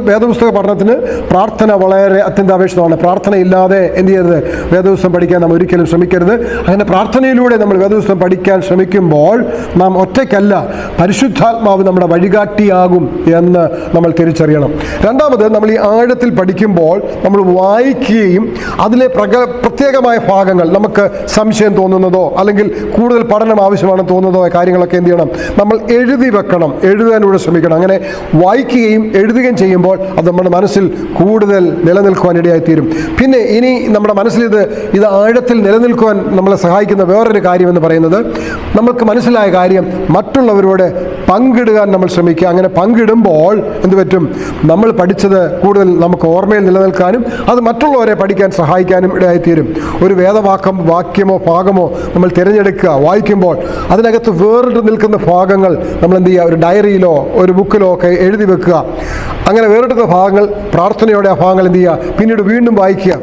വേദപുസ്തക പഠനത്തിന് പ്രാർത്ഥന വളരെ അത്യന്താപേക്ഷിതമാണ്. പ്രാർത്ഥനയില്ലാതെ എന്ത് ചെയ്യരുത്? വേദപുസ്തകം പഠിക്കാൻ നാം ഒരിക്കലും ശ്രമിക്കരുത്. അങ്ങനെ പ്രാർത്ഥനയിലൂടെ നമ്മൾ വേദപുസ്തകം പഠിക്കാൻ ശ്രമിക്കുമ്പോൾ നാം ഒറ്റയ്ക്കല്ല, പരിശുദ്ധാത്മാവ് നമ്മുടെ വഴികാട്ടിയാകും എന്ന് നമ്മൾ തിരിച്ചറിയണം. രണ്ടാമത്, നമ്മൾ ഈ ആഴത്തിൽ പഠിക്കുമ്പോൾ നമ്മൾ വായിക്കുകയും അതിലെ പ്രത്യേകമായ ഭാഗങ്ങൾ, നമുക്ക് സംശയം തോന്നുന്നതോ അല്ലെങ്കിൽ കൂടുതൽ പഠനം ആവശ്യമാണെന്ന് തോന്നുന്നതോ കാര്യങ്ങളൊക്കെ എന്ത് ചെയ്യണം? നമ്മൾ എഴുതാനൂടെ ശ്രമിക്കണം. അങ്ങനെ വായിക്കുകയും എഴുതുകയും ചെയ്യുമ്പോൾ അത് നമ്മുടെ മനസ്സിൽ കൂടുതൽ നിലനിൽക്കുവാനിടയായിത്തീരും. പിന്നെ ഇനി നമ്മുടെ മനസ്സിൽ ഇത് ആഴത്തിൽ നിലനിൽക്കുവാൻ നമ്മളെ സഹായിക്കുന്ന വേറൊരു കാര്യം എന്ന് പറയുന്നത്, നമുക്ക് മനസ്സിലായ കാര്യം മറ്റുള്ളവരോട് പങ്കിടുവാൻ നമ്മൾ ശ്രമിക്കുക. അങ്ങനെ പങ്കിടുമ്പോൾ എന്ത് പറ്റും? നമ്മൾ പഠിച്ചത് കൂടുതൽ നമുക്ക് ഓർമ്മയിൽ നിലനിൽക്കാനും അത് മറ്റുള്ളവരെ പഠിക്കാൻ സഹായിക്കാനും ഇടയായിത്തീരും. ഒരു വാക്യമോ ഭാഗമോ നമ്മൾ തിരഞ്ഞെടുക്കുക, വായിക്കുമ്പോൾ അതിനകത്ത് വേറിട്ട് നിൽക്കുന്ന ഭാഗങ്ങൾ നമ്മൾ എന്ത് ചെയ്യുക? ഒരു ഡയറിയിലോ ഒരു ബുക്കിലോ ഒക്കെ എഴുതി വെക്കുക. അങ്ങനെ വേറിട്ടുന്ന ഭാഗങ്ങൾ പ്രാർത്ഥനയോടെ ആ ഭാഗങ്ങൾ എന്ത് ചെയ്യുക? പിന്നീട് വീണ്ടും വായിക്കുക.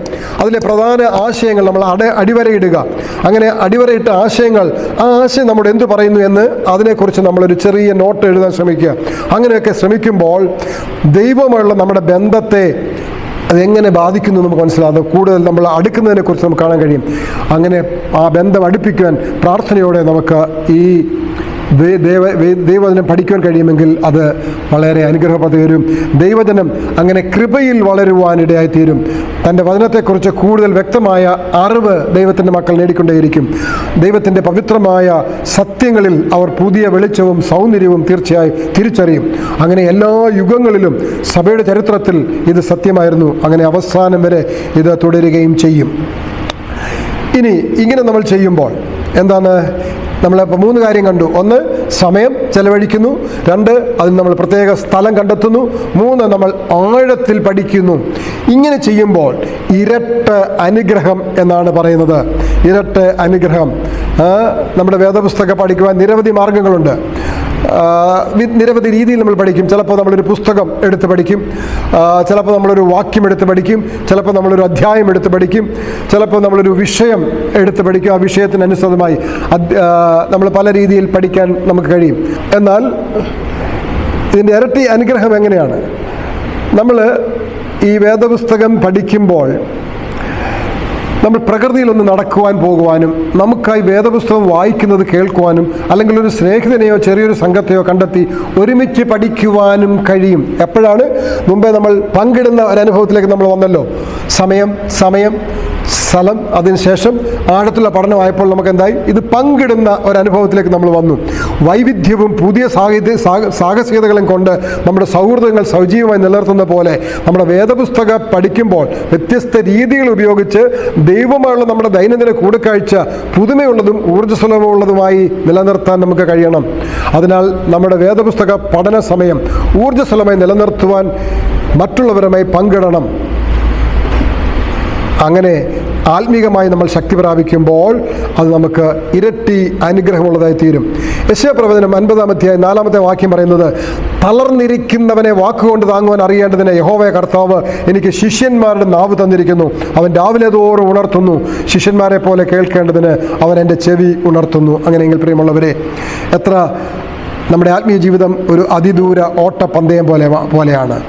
അതിലെ പ്രധാന ആശയങ്ങൾ നമ്മൾ അടിവരയിടുക. അങ്ങനെ അടിവരയിട്ട ആശയങ്ങൾ, ആ ആശയം നമ്മോട് എന്ത് പറയുന്നു എന്ന് അതിനെക്കുറിച്ച് നമ്മളൊരു ചെറിയ നോട്ട് എഴുതാൻ ശ്രമിക്കുക. അങ്ങനെയൊക്കെ ശ്രമിക്കുമ്പോൾ ദൈവമുള്ള നമ്മുടെ ബന്ധത്തെ അതെങ്ങനെ ബാധിക്കുന്നു നമുക്ക് മനസ്സിലാകും. കൂടുതൽ നമ്മൾ അടുക്കുന്നതിനെക്കുറിച്ച് നമുക്ക് കാണാൻ കഴിയും. അങ്ങനെ ആ ബന്ധം അടുപ്പിക്കുവാൻ പ്രാർത്ഥനയോടെ നമുക്ക് ഈ ദൈവവചനം പഠിക്കുവാൻ കഴിയുമെങ്കിൽ അത് വളരെ അനുഗ്രഹപ്രദമായി വരും. ദൈവജനം അങ്ങനെ കൃപയിൽ വളരുവാനിടയായിത്തീരും. തൻ്റെ വചനത്തെക്കുറിച്ച് കൂടുതൽ വ്യക്തമായ അറിവ് ദൈവത്തിൻ്റെ മക്കൾ നേടിക്കൊണ്ടേയിരിക്കും. ദൈവത്തിൻ്റെ പവിത്രമായ സത്യങ്ങളിൽ അവർ പുതിയ വെളിച്ചവും സൗന്ദര്യവും തീർച്ചയായും തിരിച്ചറിയും. അങ്ങനെ എല്ലാ യുഗങ്ങളിലും സഭയുടെ ചരിത്രത്തിൽ ഇത് സത്യമായിരുന്നു. അങ്ങനെ അവസാനം വരെ ഇത് തുടരുകയും ചെയ്യും. ഇനി ഇങ്ങനെ നമ്മൾ ചെയ്യുമ്പോൾ എന്താണ്? നമ്മളിപ്പോൾ 3 കാര്യം കണ്ടു. 1, സമയം ചെലവഴിക്കുന്നു. 2, അതിന് നമ്മൾ പ്രത്യേക സ്ഥലം കണ്ടെത്തുന്നു. 3, നമ്മൾ ആഴത്തിൽ പഠിക്കുന്നു. ഇങ്ങനെ ചെയ്യുമ്പോൾ ഇരട്ട അനുഗ്രഹം എന്നാണ് പറയുന്നത്. ഇരട്ട അനുഗ്രഹം. നമ്മുടെ വേദപുസ്തകം പഠിക്കുവാൻ നിരവധി മാർഗങ്ങളുണ്ട്. നിരവധി രീതിയിൽ നമ്മൾ പഠിക്കും. ചിലപ്പോൾ നമ്മളൊരു പുസ്തകം എടുത്ത് പഠിക്കും, ചിലപ്പോൾ നമ്മളൊരു വാക്യം എടുത്ത് പഠിക്കും, ചിലപ്പോൾ നമ്മളൊരു അധ്യായം എടുത്ത് പഠിക്കും, ചിലപ്പോൾ നമ്മളൊരു വിഷയം എടുത്ത് പഠിക്കും. ആ വിഷയത്തിനനുസൃതമായി നമ്മൾ പല രീതിയിൽ പഠിക്കാൻ നമുക്ക് കഴിയും. എന്നാൽ ഇതിൻ്റെ ഇരട്ടി അനുഗ്രഹം എങ്ങനെയാണ്? നമ്മൾ ഈ വേദപുസ്തകം പഠിക്കുമ്പോൾ നമ്മൾ പ്രകൃതിയിലൊന്ന് നടക്കുവാൻ പോകുവാനും നമുക്കായി വേദപുസ്തകം വായിക്കുന്നത് കേൾക്കുവാനും അല്ലെങ്കിൽ ഒരു സ്നേഹിതനെയോ ചെറിയൊരു സംഘത്തെയോ കണ്ടെത്തി ഒരുമിച്ച് പഠിക്കുവാനും കഴിയും. എപ്പോഴാണ്? മുമ്പേ നമ്മൾ പങ്കിടുന്ന ഒരനുഭവത്തിലേക്ക് നമ്മൾ വന്നല്ലോ. സമയം, സ്ഥലം, അതിനുശേഷം ആഴത്തുള്ള പഠനമായപ്പോൾ നമുക്ക് എന്തായി? ഇത് പങ്കിടുന്ന ഒരനുഭവത്തിലേക്ക് നമ്മൾ വന്നു. വൈവിധ്യവും പുതിയ സാഹസികതകളും കൊണ്ട് നമ്മുടെ സൗഹൃദങ്ങൾ സജീവമായി നിലനിർത്തുന്ന പോലെ നമ്മുടെ വേദപുസ്തകം പഠിക്കുമ്പോൾ വ്യത്യസ്ത രീതികൾ ഉപയോഗിച്ച് ദൈവമായുള്ള നമ്മുടെ ദൈനംദിന കൂടിക്കാഴ്ച പുതുമയുള്ളതും ഊർജ്ജസ്വലമുള്ളതുമായി നിലനിർത്താൻ നമുക്ക് കഴിയണം. അതിനാൽ നമ്മുടെ വേദപുസ്തക പഠന സമയം ഊർജ്ജസ്വലമായി നിലനിർത്തുവാൻ മറ്റുള്ളവരുമായി പങ്കിടണം. അങ്ങനെ ആത്മീകമായി നമ്മൾ ശക്തി പ്രാപിക്കുമ്പോൾ അത് നമുക്ക് ഇരട്ടി അനുഗ്രഹമുള്ളതായി തീരും. യെശയ്യാപ്രവചനം 50-ാം അധ്യായം 4-ാമത്തെ വാക്യം പറയുന്നത്, തളർന്നിരിക്കുന്നവനെ വാക്കുകൊണ്ട് താങ്ങുവാൻ അറിയേണ്ടതിന് യഹോവ കർത്താവ് എനിക്ക് ശിഷ്യന്മാരുടെ നാവ് തന്നിരിക്കുന്നു. അവൻ രാവിലെ തോറും ഉണർത്തുന്നു, ശിഷ്യന്മാരെ പോലെ കേൾക്കേണ്ടതിന് അവൻ എൻ്റെ ചെവി ഉണർത്തുന്നു. അങ്ങനെയെങ്കിൽ പ്രിയമുള്ളവരെ, എത്ര നമ്മുടെ ആത്മീയ ജീവിതം ഒരു അതിദൂര ഓട്ടപ്പന്തയം പോലെയാണ്.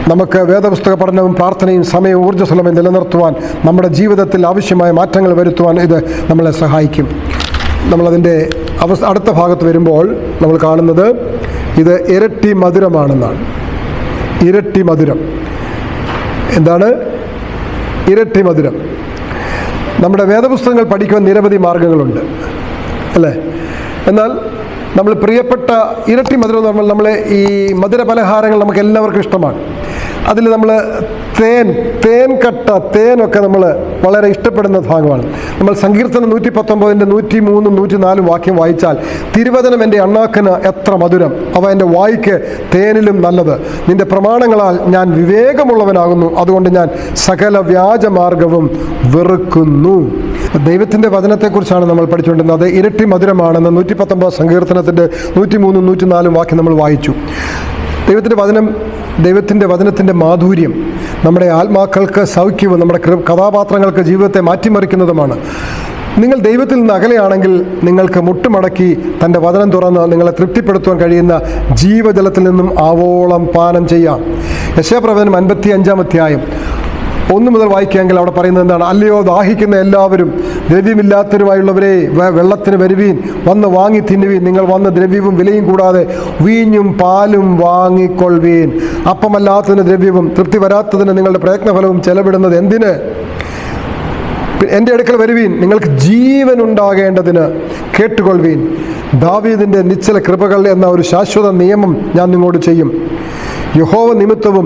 നമുക്ക് വേദപുസ്തക പഠനവും പ്രാർത്ഥനയും സമയവും ഊർജ്ജസ്വലമായി നിലനിർത്തുവാൻ, നമ്മുടെ ജീവിതത്തിൽ ആവശ്യമായ മാറ്റങ്ങൾ വരുത്തുവാൻ ഇത് നമ്മളെ സഹായിക്കും. നമ്മളതിൻ്റെ അടുത്ത ഭാഗത്ത് വരുമ്പോൾ നമ്മൾ കാണുന്നത് ഇത് ഇരട്ടി മധുരമാണെന്നാണ്. ഇരട്ടി മധുരം എന്താണ്? ഇരട്ടി മധുരം. നമ്മുടെ വേദപുസ്തകങ്ങൾ പഠിക്കുവാൻ നിരവധി മാർഗങ്ങളുണ്ട്, അല്ലേ? എന്നാൽ നമ്മൾ പ്രിയപ്പെട്ട ഇരട്ടി മധുരം എന്ന് പറഞ്ഞാൽ നമ്മളെ ഈ മധുര പലഹാരങ്ങൾ നമുക്ക് എല്ലാവർക്കും ഇഷ്ടമാണ്. അതിൽ നമ്മൾ തേനൊക്കെ നമ്മൾ വളരെ ഇഷ്ടപ്പെടുന്ന ഭാഗമാണ്. നമ്മൾ സങ്കീർത്തനം 119-ന്റെ 103-ഉം 104-ഉം വാക്യം വായിച്ചാൽ, തിരുവചനം എൻ്റെ അണ്ണാക്കിന് എത്ര മധുരം, അവ എൻ്റെ വായ്ക്ക് തേനിലും നല്ലത്. നിൻ്റെ പ്രമാണങ്ങളാൽ ഞാൻ വിവേകമുള്ളവനാകുന്നു, അതുകൊണ്ട് ഞാൻ സകല വ്യാജമാർഗവും വെറുക്കുന്നു. ദൈവത്തിൻ്റെ വചനത്തെക്കുറിച്ചാണ് നമ്മൾ പഠിച്ചുകൊണ്ടിരുന്നത്. അത് ഇരട്ടി മധുരമാണെന്ന് 119 സങ്കീർത്തനത്തിൻ്റെ 103-ഉം 104-ഉം വാക്യം നമ്മൾ വായിച്ചു. ദൈവത്തിൻ്റെ വചനത്തിൻ്റെ മാധുര്യം നമ്മുടെ ആത്മാക്കൾക്ക് സൗഖ്യവും നമ്മുടെ കഥാപാത്രങ്ങൾക്ക് ജീവിതത്തെ മാറ്റിമറിക്കുന്നതുമാണ്. നിങ്ങൾ ദൈവത്തിൽ നിന്ന് അകലെയാണെങ്കിൽ നിങ്ങൾക്ക് മുട്ടുമടക്കി തൻ്റെ വചനം തുറന്ന് നിങ്ങളെ തൃപ്തിപ്പെടുത്തുവാൻ കഴിയുന്ന ജീവജലത്തിൽ നിന്നും ആവോളം പാനം ചെയ്യാം. യെശയ്യാപ്രവചനം 55-ാം അധ്യായം 1 മുതൽ വായിക്കുകയെങ്കിൽ അവിടെ പറയുന്നത് എന്താണ്? അല്ലയോ ദാഹിക്കുന്ന എല്ലാവരും, ദ്രവ്യമില്ലാത്തവരുമായുള്ളവരെ, വെള്ളത്തിന് വരുവീൻ, വന്ന് വാങ്ങി തിന്നുവീൻ. നിങ്ങൾ വന്ന് ദ്രവ്യവും വിലയും കൂടാതെ വീഞ്ഞും പാലും വാങ്ങിക്കൊള്ളുവീൻ. അപ്പമല്ലാത്തതിന് ദ്രവ്യവും തൃപ്തി വരാത്തതിന് നിങ്ങളുടെ പ്രയത്നഫലവും ചെലവിടുന്നത് എന്തിന്? എൻ്റെ അടുക്കൽ വരുവീൻ, നിങ്ങൾക്ക് ജീവൻ ഉണ്ടാകേണ്ടതിന് കേട്ടുകൊള്ളുവീൻ. ദാവീദിൻ്റെ നിശ്ചല കൃപകൾ എന്ന ഒരു ശാശ്വത നിയമം ഞാൻ നിങ്ങളോട് ചെയ്യും. യഹോവ നിമിത്തവും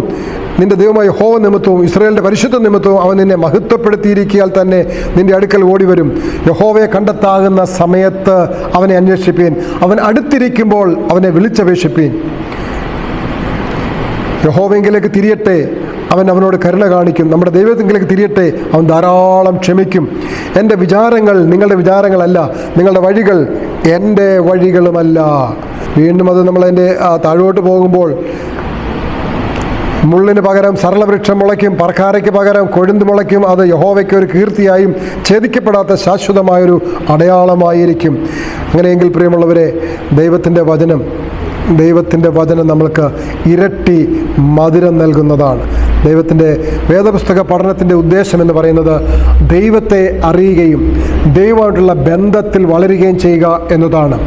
നിന്റെ ദൈവമായ യഹോവ നിമിത്തവും ഇസ്രായേലിൻ്റെ പരിശുദ്ധ നിമിത്തവും അവൻ നിന്നെ മഹത്വപ്പെടുത്തിയിരിക്കിയാൽ തന്നെ നിന്റെ അടുക്കൽ ഓടി വരും. യഹോവയെ കണ്ടെത്താകുന്ന സമയത്ത് അവനെ അന്വേഷിപ്പീൻ, അവൻ അടുത്തിരിക്കുമ്പോൾ അവനെ വിളിച്ചപേക്ഷിപ്പീൻ. യഹോവയെങ്കിലേക്ക് തിരിയട്ടെ, അവൻ അവനോട് കരുണ കാണിക്കും. നമ്മുടെ ദൈവത്തിലേക്ക് തിരിയട്ടെ, അവൻ ധാരാളം ക്ഷമിക്കും. എൻ്റെ വിചാരങ്ങൾ നിങ്ങളുടെ വിചാരങ്ങളല്ല, നിങ്ങളുടെ വഴികൾ എൻ്റെ വഴികളുമല്ല. വീണ്ടും അത് നമ്മളതിൻ്റെ താഴോട്ട് പോകുമ്പോൾ, മുള്ളിന് പകരം സരളവൃക്ഷം മുളയ്ക്കും, പറക്കാരയ്ക്ക് പകരം കൊഴുന്ത് മുളയ്ക്കും. അത് യഹോവയ്ക്ക് ഒരു കീർത്തിയായും ഛേദിക്കപ്പെടാത്ത ശാശ്വതമായൊരു അടയാളമായിരിക്കും. അങ്ങനെയെങ്കിൽ പ്രിയമുള്ളവരെ, ദൈവത്തിൻ്റെ വചനം നമ്മൾക്ക് ഇരട്ടി മധുരം നൽകുന്നതാണ്. ദൈവത്തിൻ്റെ വേദപുസ്തക പഠനത്തിൻ്റെ ഉദ്ദേശം എന്ന് പറയുന്നത് ദൈവത്തെ അറിയുകയും ദൈവമായിട്ടുള്ള ബന്ധത്തിൽ വളരുകയും ചെയ്യുക എന്നതാണ്.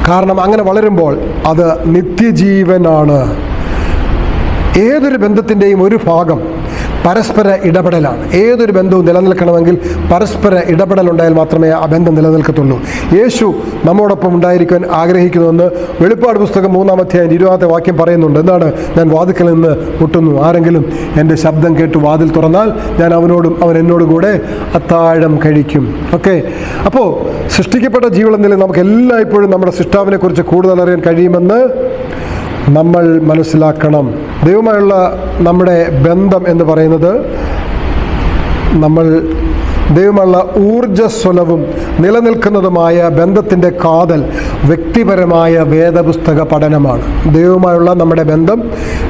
കാരണം അങ്ങനെ വളരുമ്പോൾ അത് നിത്യജീവനാണ്. ഏതൊരു ബന്ധത്തിൻ്റെയും ഒരു ഭാഗം പരസ്പര ഇടപെടലാണ്. ഏതൊരു ബന്ധവും നിലനിൽക്കണമെങ്കിൽ പരസ്പര ഇടപെടലുണ്ടായാൽ മാത്രമേ ആ ബന്ധം നിലനിൽക്കത്തുള്ളൂ. യേശു നമ്മോടൊപ്പം ഉണ്ടായിരിക്കാൻ ആഗ്രഹിക്കുന്നുവെന്ന് വെളിപ്പാട് പുസ്തകം 3-ാം അധ്യായം 20-ാമത്തെ വാക്യം പറയുന്നുണ്ട്. എന്താണ്? ഞാൻ വാതിൽക്കൽ നിന്ന് മുട്ടുന്നു, ആരെങ്കിലും എൻ്റെ ശബ്ദം കേട്ട് വാതിൽ തുറന്നാൽ ഞാൻ അവനോടും അവൻ എന്നോട് കൂടെ അത്താഴം കഴിക്കും. ഓക്കെ, അപ്പോൾ സൃഷ്ടിക്കപ്പെട്ട ജീവിതം നിലയിൽ നമുക്ക് എല്ലായ്പ്പോഴും നമ്മുടെ സൃഷ്ടാവിനെ കുറിച്ച് കൂടുതൽ അറിയാൻ കഴിയുമെന്ന് നമ്മൾ മനസ്സിലാക്കണം. ദൈവമായുള്ള നമ്മുടെ ബന്ധം എന്ന് പറയുന്നത് നമ്മൾ ദൈവമുള്ള ഊർജ്ജസ്വലവും നിലനിൽക്കുന്നതുമായ ബന്ധത്തിൻ്റെ കാതൽ വ്യക്തിപരമായ വേദപുസ്തക പഠനമാണ്. ദൈവവുമായുള്ള നമ്മുടെ ബന്ധം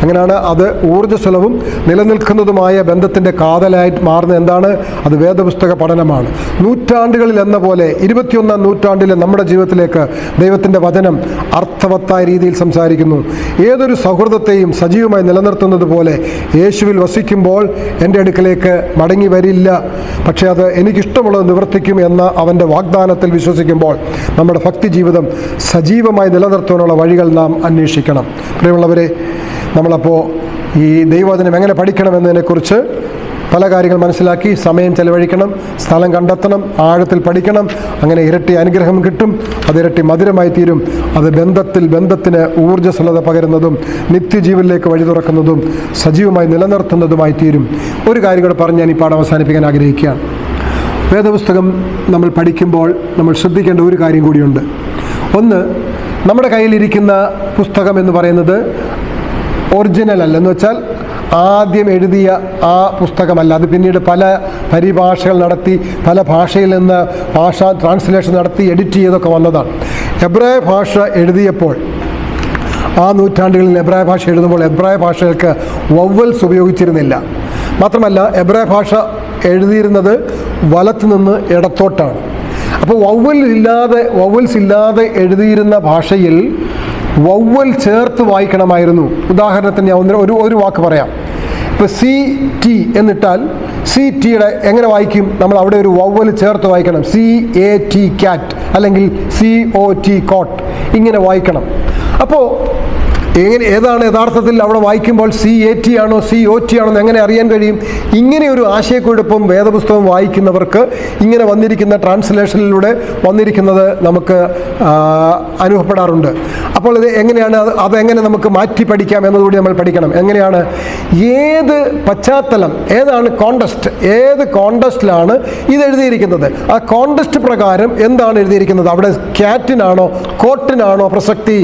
അങ്ങനെയാണ്. അത് ഊർജ്ജസ്വലവും നിലനിൽക്കുന്നതുമായ ബന്ധത്തിൻ്റെ കാതലായി മാറുന്ന എന്താണ്? അത് വേദപുസ്തക പഠനമാണ്. നൂറ്റാണ്ടുകളിൽ എന്ന പോലെ 21-ാം നൂറ്റാണ്ടിലെ നമ്മുടെ ജീവിതത്തിലേക്ക് ദൈവത്തിൻ്റെ വചനം അർത്ഥവത്തായ രീതിയിൽ സംസാരിക്കുന്നു. ഏതൊരു സൗഹൃദത്തെയും സജീവമായി നിലനിർത്തുന്നത് പോലെ യേശുവിൽ വസിക്കുമ്പോൾ എൻ്റെ അടുക്കലേക്ക് മടങ്ങി വരില്ല, പക്ഷേ അത് എനിക്കിഷ്ടമുള്ളത് നിവർത്തിക്കും എന്ന അവൻ്റെ വാഗ്ദാനത്തിൽ വിശ്വസിക്കുമ്പോൾ നമ്മുടെ ഭക്തി ജീവിതം സജീവമായി നിലനിർത്താനുള്ള വഴികൾ നാം അന്വേഷിക്കണം. പ്രിയമുള്ളവരെ, നമ്മളപ്പോൾ ഈ ദൈവവചനം എങ്ങനെ പഠിക്കണമെന്നതിനെക്കുറിച്ച് പല കാര്യങ്ങൾ മനസ്സിലാക്കി. സമയം ചെലവഴിക്കണം, സ്ഥലം കണ്ടെത്തണം, ആഴത്തിൽ പഠിക്കണം. അങ്ങനെ ഇരട്ടി അനുഗ്രഹം കിട്ടും, അത് ഇരട്ടി മധുരമായി തീരും. അത് ബന്ധത്തിന് ഊർജ്ജസ്വലത പകരുന്നതും നിത്യജീവനിലേക്ക് വഴി തുറക്കുന്നതും സജീവമായി നിലനിർത്തുന്നതുമായി തീരും. ഒരു കാര്യം കൂടെ പറഞ്ഞ് ഞാൻ ഈ പാഠം അവസാനിപ്പിക്കാൻ ആഗ്രഹിക്കുകയാണ്. വേദപുസ്തകം നമ്മൾ പഠിക്കുമ്പോൾ നമ്മൾ ശ്രദ്ധിക്കേണ്ട ഒരു കാര്യം കൂടിയുണ്ട്. ഒന്ന്, നമ്മുടെ കയ്യിലിരിക്കുന്ന പുസ്തകം എന്ന് പറയുന്നത് ഒറിജിനൽ അല്ല, എന്ന് വെച്ചാൽ ആദ്യം എഴുതിയ ആ പുസ്തകമല്ല. അത് പിന്നീട് പല പരിഭാഷകൾ നടത്തി, പല ഭാഷയിൽ നിന്ന് ട്രാൻസ്ലേഷൻ നടത്തി എഡിറ്റ് ചെയ്തൊക്കെ വന്നതാണ്. എബ്രായ ഭാഷ എഴുതിയപ്പോൾ, ആ നൂറ്റാണ്ടുകളിൽ എബ്രായ ഭാഷ എഴുതുമ്പോൾ എബ്രായ ഭാഷകൾക്ക് വവ്വൽസ് ഉപയോഗിച്ചിരുന്നില്ല. മാത്രമല്ല, എബ്രായ ഭാഷ എഴുതിയിരുന്നത് വലത്തു നിന്ന് ഇടത്തോട്ടാണ്. അപ്പോൾ വവ്വൽസ് ഇല്ലാതെ എഴുതിയിരുന്ന ഭാഷയിൽ വവ്വൽ ചേർത്ത് വായിക്കണമായിരുന്നു. ഉദാഹരണത്തിന് ഞാൻ ഒരു വാക്ക് പറയാം. ഇപ്പോൾ CT എന്നിട്ടാൽ CTയുടെ എങ്ങനെ വായിക്കും? നമ്മൾ അവിടെ ഒരു വവ്വൽ ചേർത്ത് വായിക്കണം. CAT ക്യാറ്റ്, അല്ലെങ്കിൽ COT കോട്ട്, ഇങ്ങനെ വായിക്കണം. അപ്പോൾ ഏതാണ് യഥാർത്ഥത്തിൽ അവിടെ വായിക്കുമ്പോൾ CAT ആണോ COT ആണോ എന്ന് എങ്ങനെ അറിയാൻ കഴിയും? ഇങ്ങനെ ഒരു ആശയക്കുഴപ്പം വേദപുസ്തകം വായിക്കുന്നവർക്ക് ഇങ്ങനെ വന്നിരിക്കുന്ന ട്രാൻസ്ലേഷനിലൂടെ വന്നിരിക്കുന്നത് നമുക്ക് അനുഭവപ്പെടാറുണ്ട്. അപ്പോൾ ഇത് എങ്ങനെയാണ്, അതെങ്ങനെ നമുക്ക് മാറ്റി പഠിക്കാം എന്നതുകൂടി നമ്മൾ പഠിക്കണം. എങ്ങനെയാണ്, ഏത് പശ്ചാത്തലം, ഏതാണ് കോണ്ടസ്റ്റ്, ഏത് കോണ്ടസ്റ്റിലാണ് ഇത് എഴുതിയിരിക്കുന്നത്, ആ കോണ്ടസ്റ്റ് പ്രകാരം എന്താണ് എഴുതിയിരിക്കുന്നത്, അവിടെ ക്യാറ്റിനാണോ കോട്ടിനാണോ പ്രസക്തി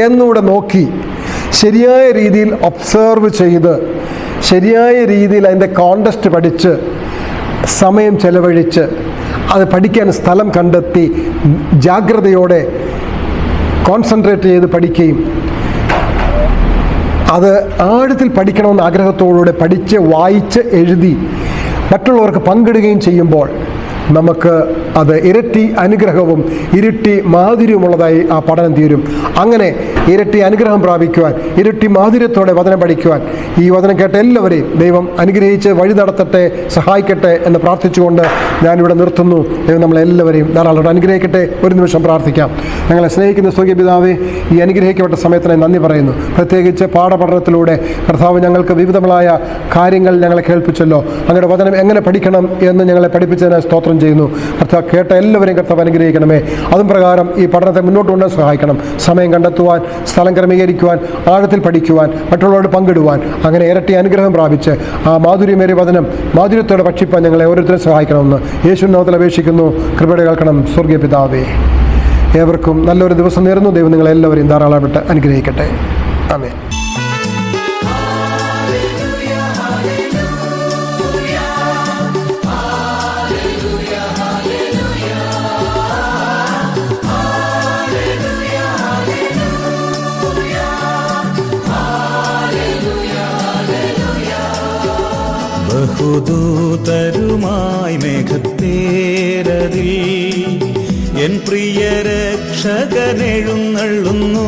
എന്നുകൂടെ നോക്കി ശരിയായ രീതിയിൽ ഒബ്സർവ് ചെയ്ത് ശരിയായ രീതിയിൽ അതിൻ്റെ കോണ്ടസ്റ്റ് പഠിച്ച് സമയം ചെലവഴിച്ച് അത് പഠിക്കാൻ സ്ഥലം കണ്ടെത്തി ജാഗ്രതയോടെ കോൺസെൻട്രേറ്റ് ചെയ്ത് പഠിക്കുകയും അത് ആഴത്തിൽ പഠിക്കണമെന്ന ആഗ്രഹത്തോടുകൂടെ പഠിച്ച് വായിച്ച് എഴുതി മറ്റുള്ളവർക്ക് പങ്കിടുകയും ചെയ്യുമ്പോൾ നമുക്ക് അത് ഇരട്ടി അനുഗ്രഹവും ഇരട്ടി മാധുര്യമുള്ളതായി ആ പഠനം തീരും. അങ്ങനെ ഇരട്ടി അനുഗ്രഹം പ്രാപിക്കുവാൻ, ഇരട്ടി മാധുര്യത്തോടെ വചനം പഠിക്കുവാൻ ഈ വചനം കേട്ട എല്ലാവരെയും ദൈവം അനുഗ്രഹിച്ച് വഴി നടത്തട്ടെ, സഹായിക്കട്ടെ എന്ന് പ്രാർത്ഥിച്ചുകൊണ്ട് ഞാനിവിടെ നിർത്തുന്നു. ദൈവം നമ്മളെല്ലാവരെയും ധാരാളം അനുഗ്രഹിക്കട്ടെ. ഒരു നിമിഷം പ്രാർത്ഥിക്കാം. ഞങ്ങളെ സ്നേഹിക്കുന്ന സ്വർഗ്ഗീയ പിതാവേ, ഈ അനുഗ്രഹിക്കപ്പെട്ട സമയത്തിനായി നന്ദി പറയുന്നു. പ്രത്യേകിച്ച് പാഠപഠനത്തിലൂടെ കർത്താവ് ഞങ്ങൾക്ക് വിവിധങ്ങളായ കാര്യങ്ങൾ ഞങ്ങളെ കേൾപ്പിച്ചല്ലോ. അങ്ങയുടെ വചനം എങ്ങനെ പഠിക്കണം എന്ന് ഞങ്ങളെ പഠിപ്പിച്ചതിന് സ്തോത്രം ചെയ്യുന്നു. കർത്താവ് കേട്ട എല്ലാവരെയും കർത്താവ് അനുഗ്രഹിക്കണമേ. അതും പ്രകാരം ഈ പഠനത്തെ മുന്നോട്ട് കൊണ്ടുപോകാൻ സഹായിക്കണം. സമയം കണ്ടെത്തുവാൻ, സ്ഥലം ക്രമീകരിക്കുവാൻ, ആഴത്തിൽ പഠിക്കുവാൻ, മറ്റുള്ളവരോട് പങ്കിടുവാൻ, അങ്ങനെ ഇരട്ടി അനുഗ്രഹം പ്രാപിച്ച് ആ മാധുര്യമേറിയ വചനം മാധുര്യത്തോടെ ഭക്ഷിപ്പാൻ ഞങ്ങളെ ഓരോരുത്തരും സഹായിക്കണമെന്ന് യേശുവിൻ നാമത്തിൽ അപേക്ഷിക്കുന്നു. കൃപയുടെ കേൾക്കണം സ്വർഗ്ഗീയ പിതാവേ. ഏവർക്കും നല്ലൊരു ദിവസം നേരുന്നു. ദൈവം നിങ്ങളെല്ലാവരെയും ധാരാളമായിട്ട് അനുഗ്രഹിക്കട്ടെ. ആമേൻ. ബഹുദൂതരുമായി മേഘത്തേരതിൽ എൻ പ്രിയ രക്ഷകനെഴുന്നള്ളുന്നു.